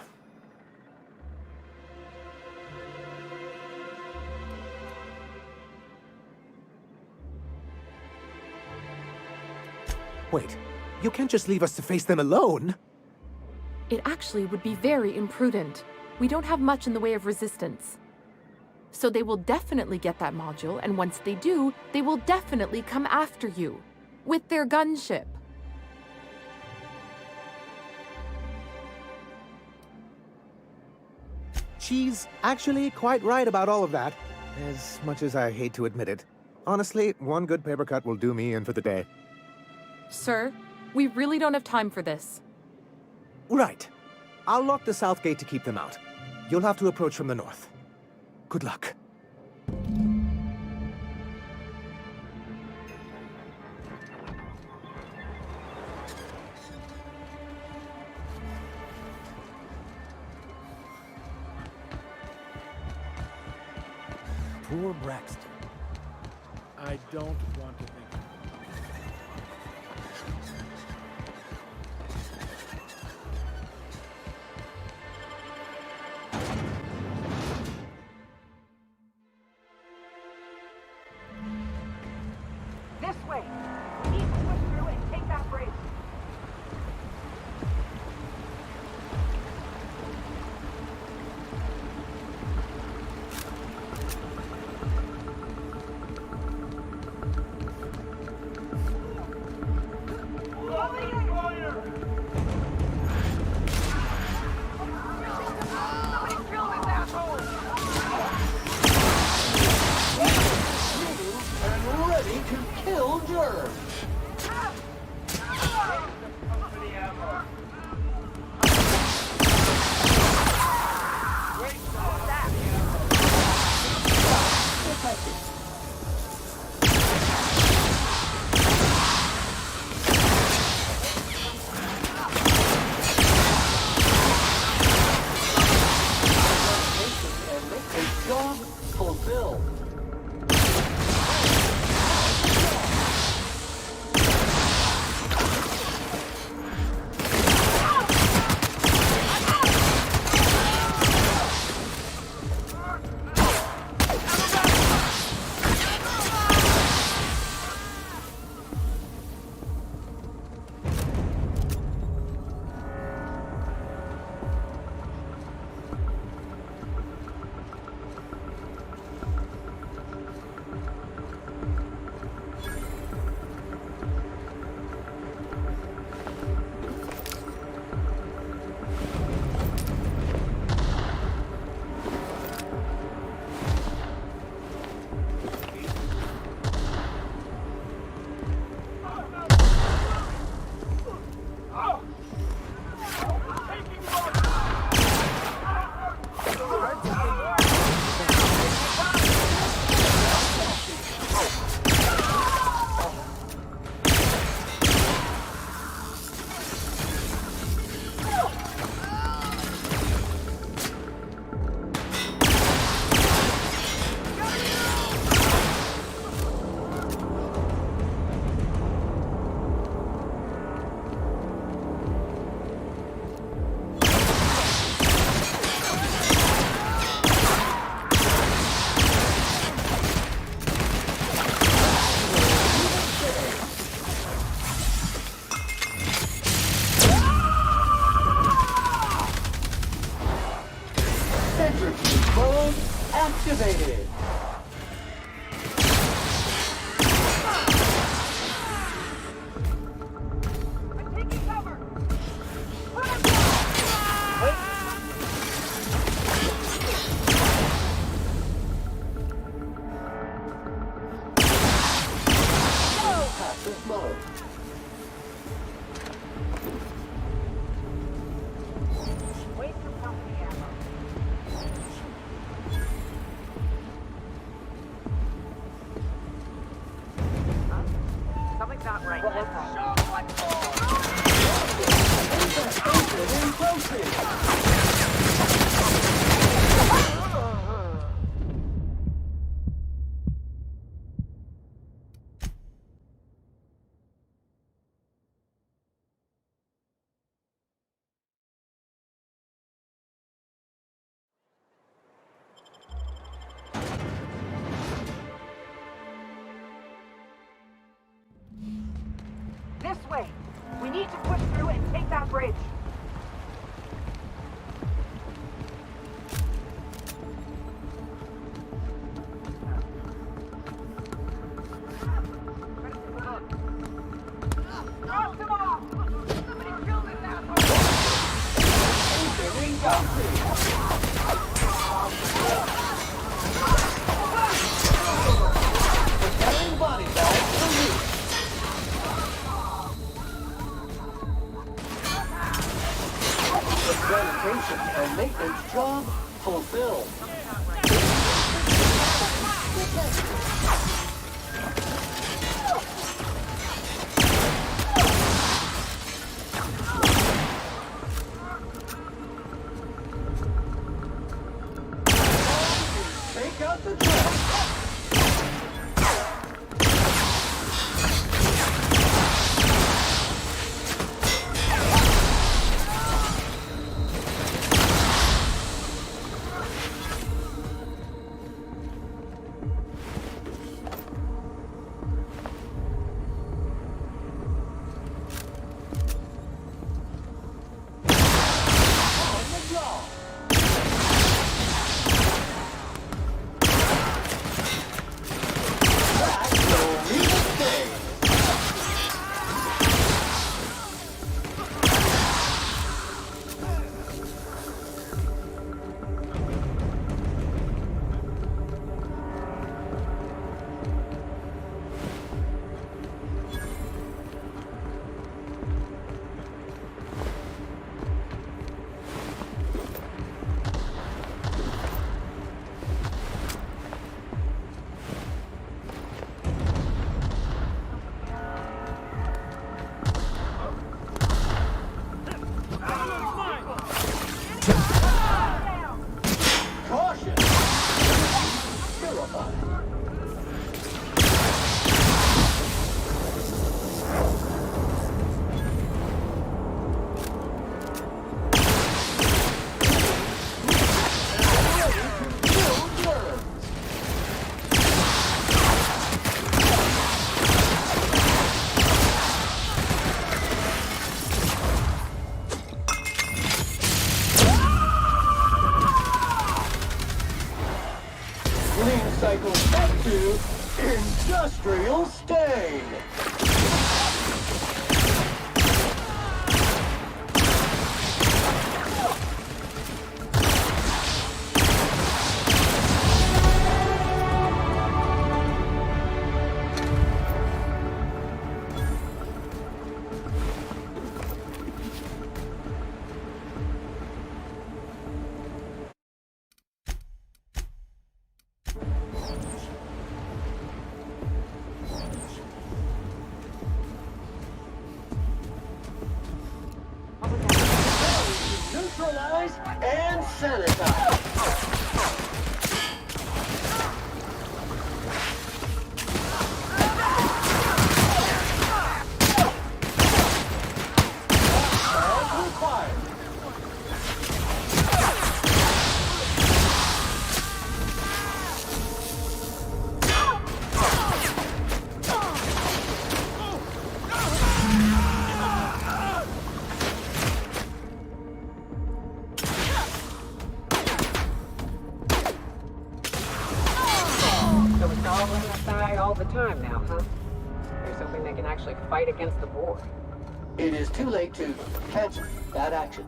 Wait, you can't just leave us to face them alone! It actually would be very imprudent. We don't have much in the way of resistance. So they will definitely get that module, and once they do, they will definitely come after you. With their gunship. She's actually quite right about all of that, as much as I hate to admit it. Honestly, one good paper cut will do me in for the day. Sir, we really don't have time for this. Right. I'll lock the south gate to keep them out. You'll have to approach from the north. Good luck. Poor Braxton. I don't want to think. This way! Keep push through and take that bridge! Mode activated. Passive mode. Wait for company ammo. Huh? Something's not right. This way. We need to push through and take that bridge. Cross them off! Somebody kill this asshole! Preparing body bag for use. Sanitation and maintenance job fulfilled. Take out the trash. Caution! Purify. Clean cycle up to industrial stain. Neutralize and sanitize. As required. side all the time now, huh? Here's hoping they can actually fight against the board. It is too late to cancel that action.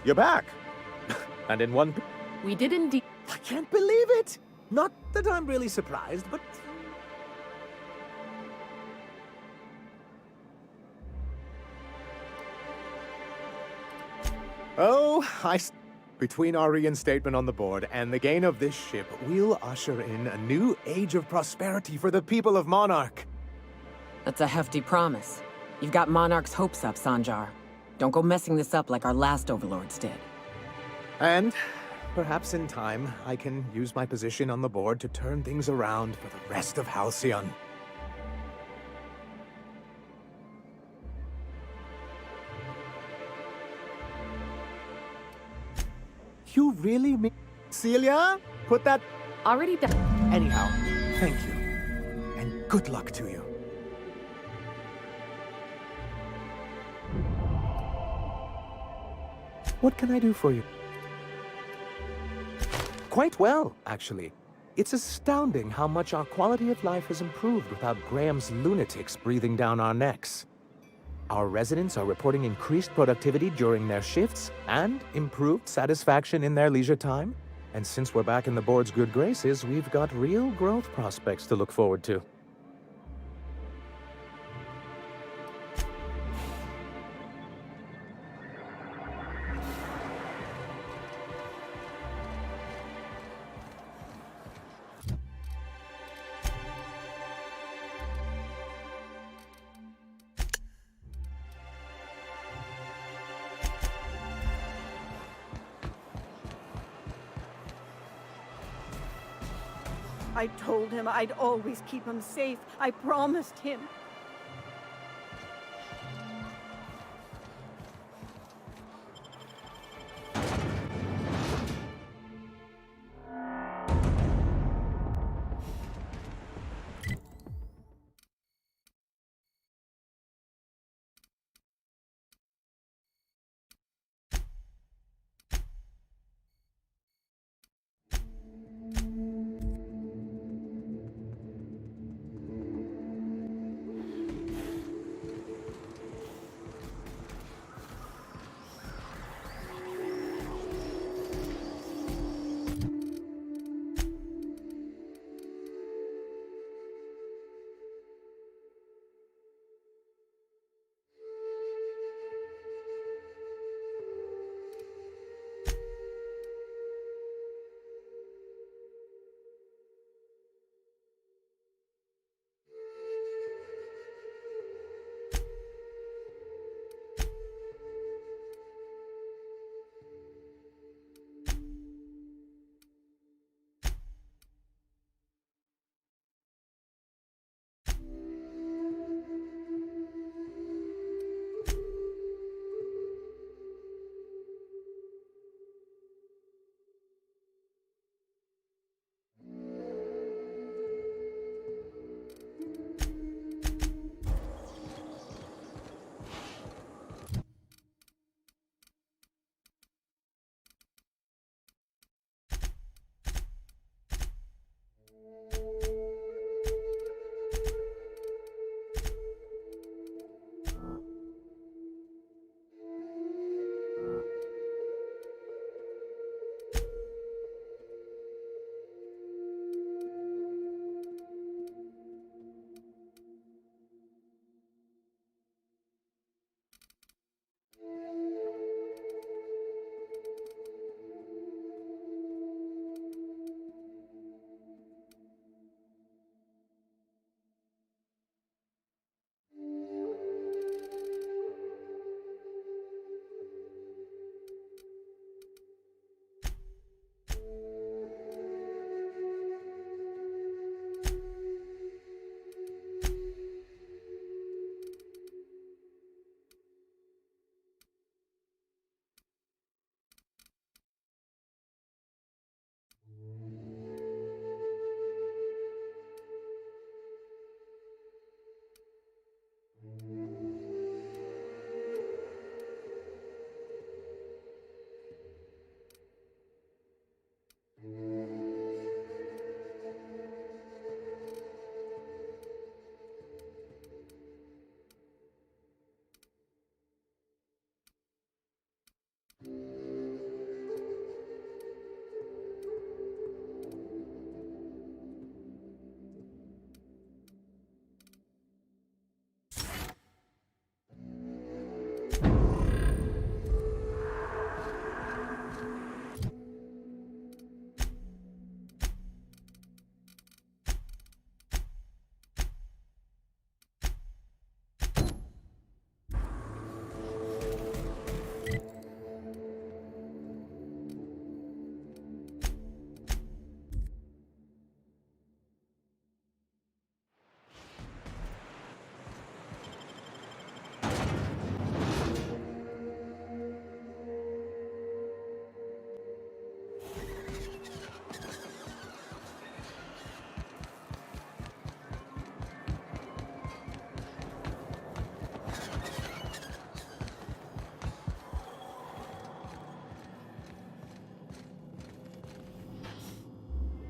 You're back! And in one... We did indeed. I can't believe it! Not that I'm really surprised, but... Oh, Between our reinstatement on the board and the gain of this ship, we'll usher in a new age of prosperity for the people of Monarch. That's a hefty promise. You've got Monarch's hopes up, Sanjar. Don't go messing this up like our last overlords did. And perhaps in time, I can use my position on the board to turn things around for the rest of Halcyon. You really mean... Celia? Put that... Already done. Anyhow, thank you. And good luck to you. What can I do for you? Quite well, actually. It's astounding how much our quality of life has improved without Graham's lunatics breathing down our necks. Our residents are reporting increased productivity during their shifts and improved satisfaction in their leisure time. And since we're back in the board's good graces, we've got real growth prospects to look forward to. I told him I'd always keep him safe. I promised him.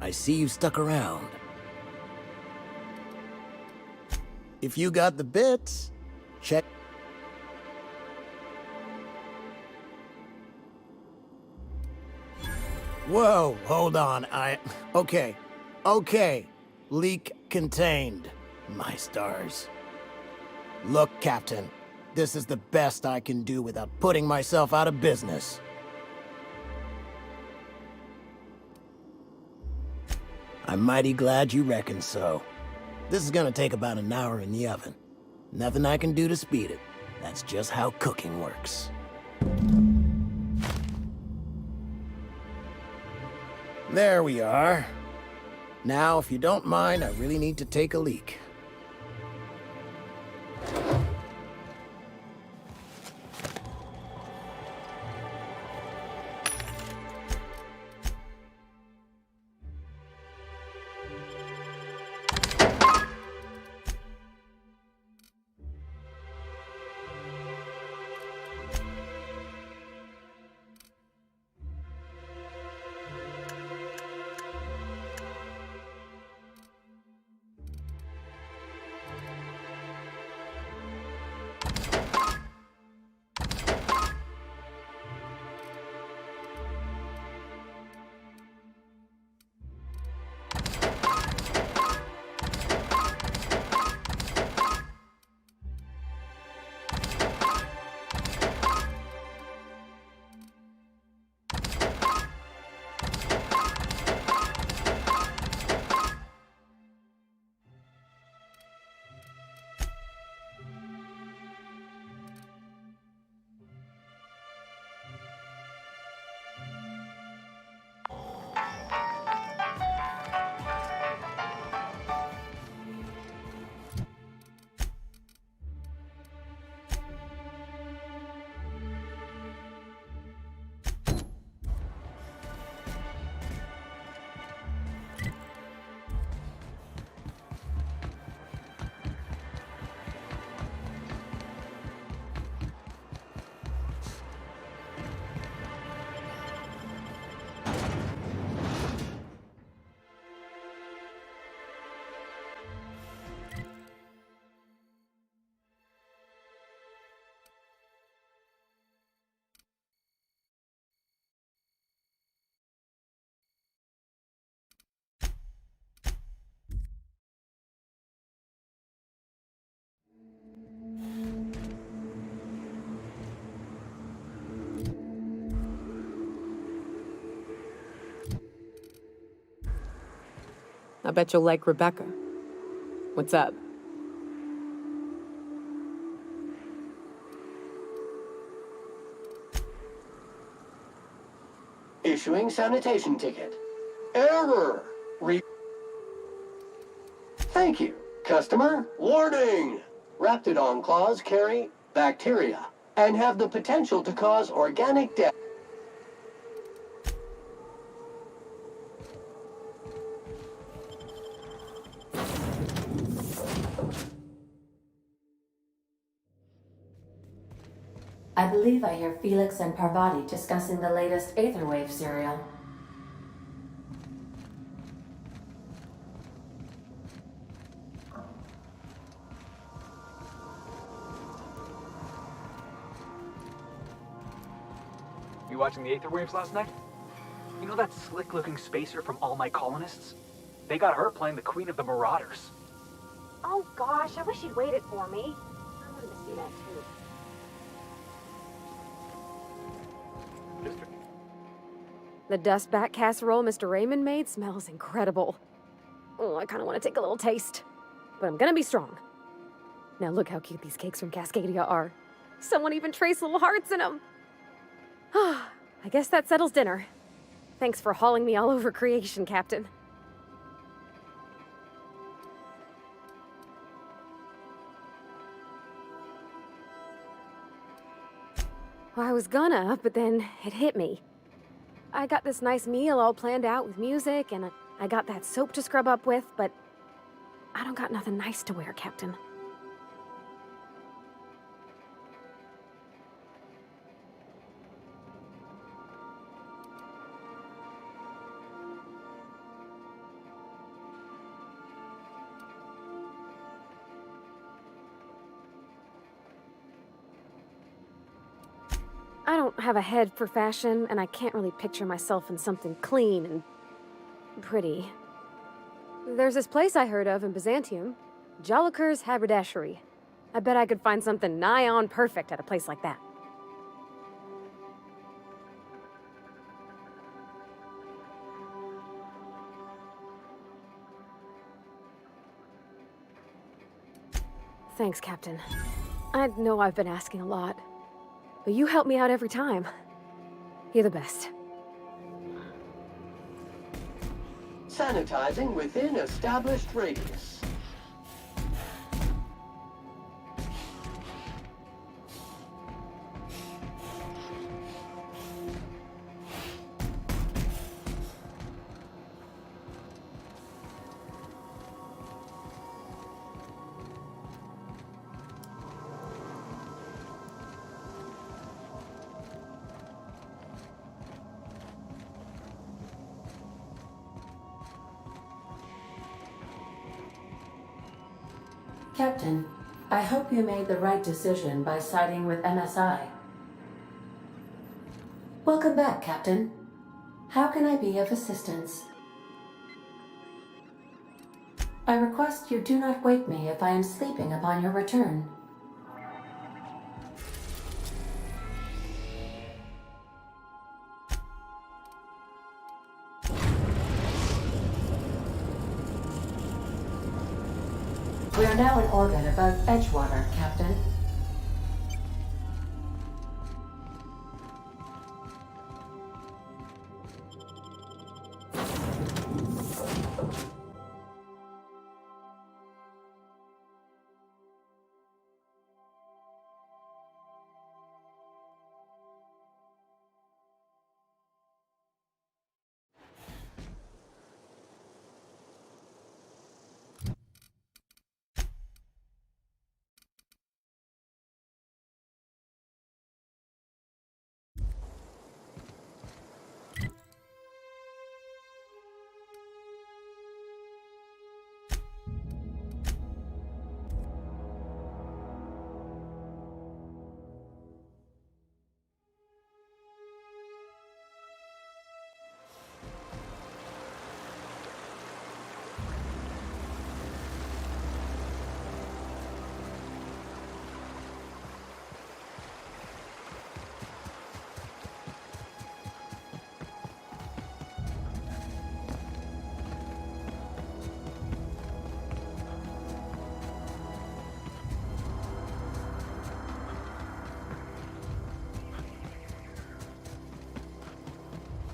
I see you stuck around. If you got the bits, check. Whoa, hold on. Okay. Leak contained. My stars. Look, Captain. This is the best I can do without putting myself out of business. I'm mighty glad you reckon so. This is gonna take about an hour in the oven. Nothing I can do to speed it. That's just how cooking works. There we are. Now, if you don't mind, I really need to take a leak. I bet you'll like Rebecca. What's up? Issuing sanitation ticket. Error! Thank you. Customer, warning! Raptidon claws carry bacteria and have the potential to cause organic death. I believe I hear Felix and Parvati discussing the latest Aetherwave serial. You watching the Aetherwaves last night? You know that slick-looking spacer from All My Colonists? They got her playing the Queen of the Marauders. Oh gosh, I wish you'd waited for me. I wanted to see that too. The dustback casserole Mr. Raymond made smells incredible. Oh, I kind of want to take a little taste. But I'm gonna be strong. Now look how cute these cakes from Cascadia are. Someone even traced little hearts in them. I guess that settles dinner. Thanks for hauling me all over creation, Captain. Well, I was gonna, but then it hit me. I got this nice meal all planned out with music, and I got that soap to scrub up with, but I don't got nothing nice to wear, Captain. I don't have a head for fashion, and I can't really picture myself in something clean and pretty. There's this place I heard of in Byzantium, Joliker's Haberdashery. I bet I could find something nigh on perfect at a place like that. Thanks, Captain. I know I've been asking a lot, but you help me out every time. You're the best. Sanitizing within established radius. Captain, I hope you made the right decision by siding with MSI. Welcome back, Captain. How can I be of assistance? I request you do not wake me if I am sleeping upon your return. We are now in orbit above Edgewater, Captain.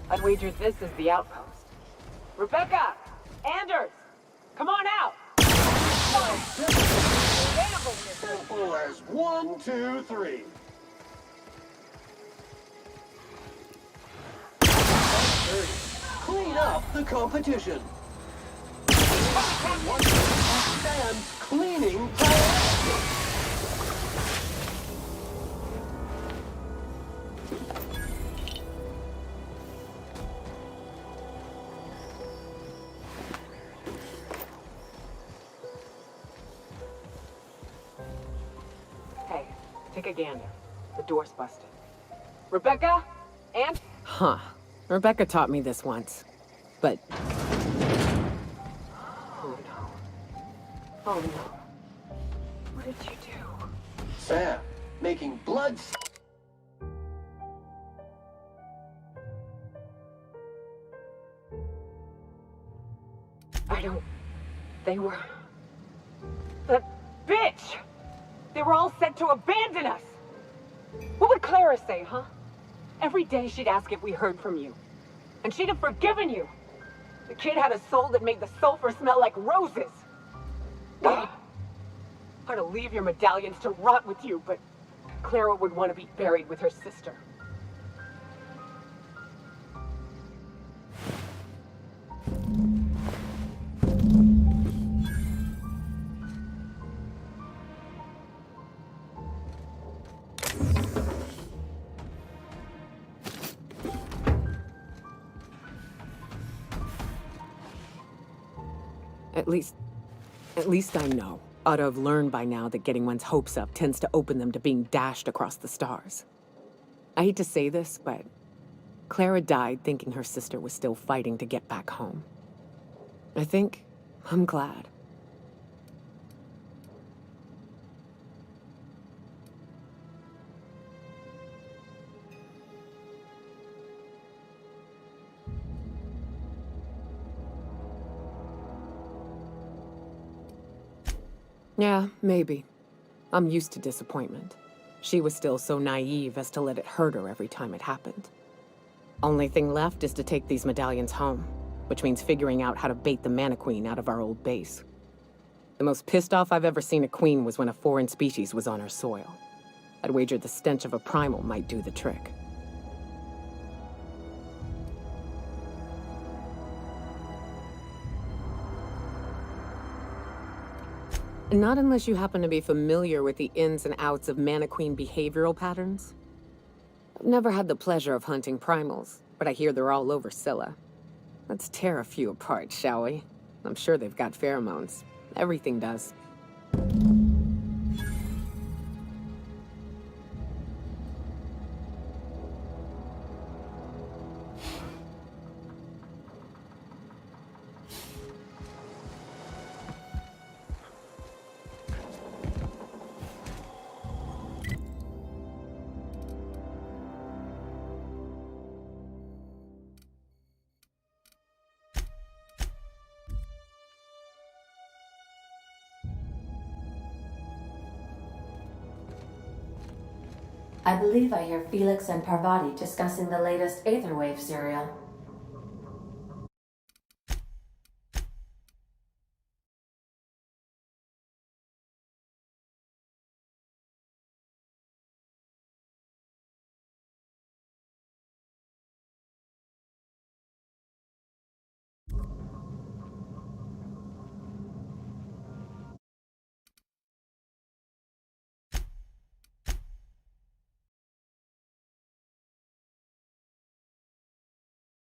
I'd wager this is the outpost. Rebecca! Anders! Come on out! Simple as 1, 2, 3. Clean up the competition. Sam's cleaning priority. Hey, take a gander. The door's busted. Rebecca? And... Huh. Rebecca taught me this once. But... Oh no. Oh no. What did you do? Sam, making blood... I don't... They were... That bitch! They were all set to abandon us! What would Clara say, huh? Every day she'd ask if we heard from you. And she'd have forgiven you. The kid had a soul that made the sulfur smell like roses. I'd to leave your medallions to rot with you, but Clara would want to be buried with her sister. At least I know. Ought to have learned by now that getting one's hopes up tends to open them to being dashed across the stars. I hate to say this, but Clara died thinking her sister was still fighting to get back home. I think I'm glad. Yeah, maybe. I'm used to disappointment. She was still so naive as to let it hurt her every time it happened. Only thing left is to take these medallions home, which means figuring out how to bait the Mana Queen out of our old base. The most pissed off I've ever seen a queen was when a foreign species was on her soil. I'd wager the stench of a primal might do the trick. Not unless you happen to be familiar with the ins and outs of Mana Queen behavioral patterns. I've never had the pleasure of hunting primals, but I hear they're all over Scylla. Let's tear a few apart, shall we? I'm sure they've got pheromones. Everything does. I believe I hear Felix and Parvati discussing the latest Aetherwave serial.